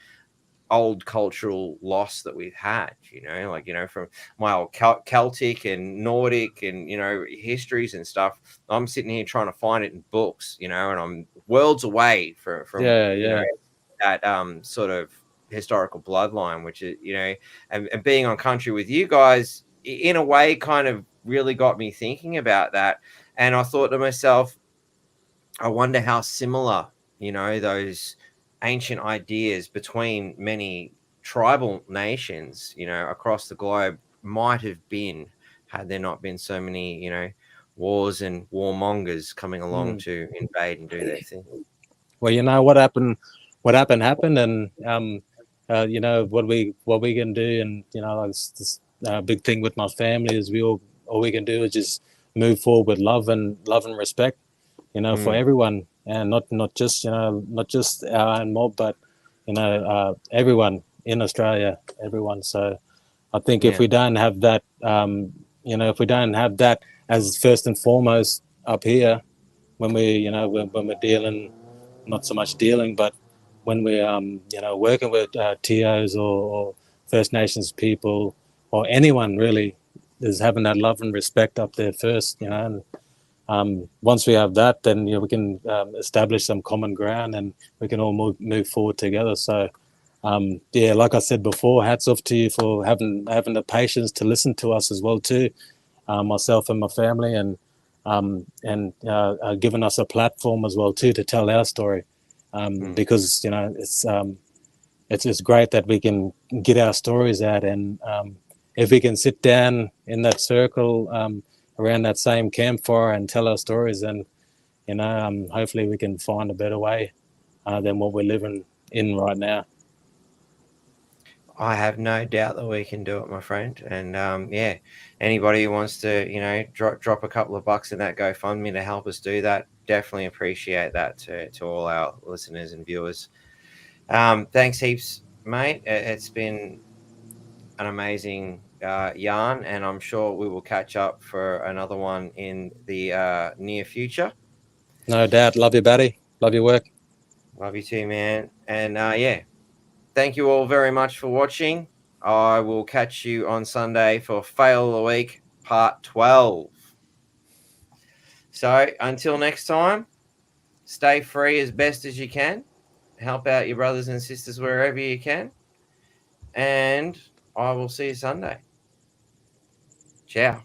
old cultural loss that we've had, you know, like, you know, from my old Celtic and Nordic and, you know, histories and stuff. I'm sitting here trying to find it in books, you know, and I'm worlds away from you know, that sort of historical bloodline, which is, you know, and being on country with you guys in a way kind of really got me thinking about that. And I thought to myself, I wonder how similar, you know, those ancient ideas between many tribal nations, you know, across the globe might have been, had there not been so many, you know, wars and warmongers coming along to invade and do their thing. Well, you know, what happened, and you know, what we can do, and you know, like this big thing with my family is all we can do is just move forward with love and respect, you know, for everyone. And not just, you know, not just our own mob, but, you know, everyone in Australia, everyone. So I think if we don't have that, you know, if we don't have that as first and foremost up here, when we, you know, when we're dealing, not so much dealing, but when we're, you know, working with TOs or First Nations people or anyone really, is having that love and respect up there first, you know. And once we have that, then, you know, we can establish some common ground and we can all move forward together. So Yeah, like I said before, hats off to you for having the patience to listen to us as well too, myself and my family, and giving us a platform as well too to tell our story, because it's great that we can get our stories out, and if we can sit down in that circle around that same campfire and tell our stories, then hopefully we can find a better way than what we're living in right now. I have no doubt that we can do it, my friend. And yeah, anybody who wants to, drop a couple of bucks in that GoFundMe to help us do that, definitely appreciate that to all our listeners and viewers. Thanks heaps, mate. It's been an amazing yarn, and I'm sure we will catch up for another one in the near future. No doubt. Love you, buddy. Love your work. Love you too, man. And yeah, thank you all very much for watching. I will catch you on Sunday for Fail of the Week, part 12. So until next time, stay free as best as you can. Help out your brothers and sisters wherever you can. And I will see you Sunday. Ciao.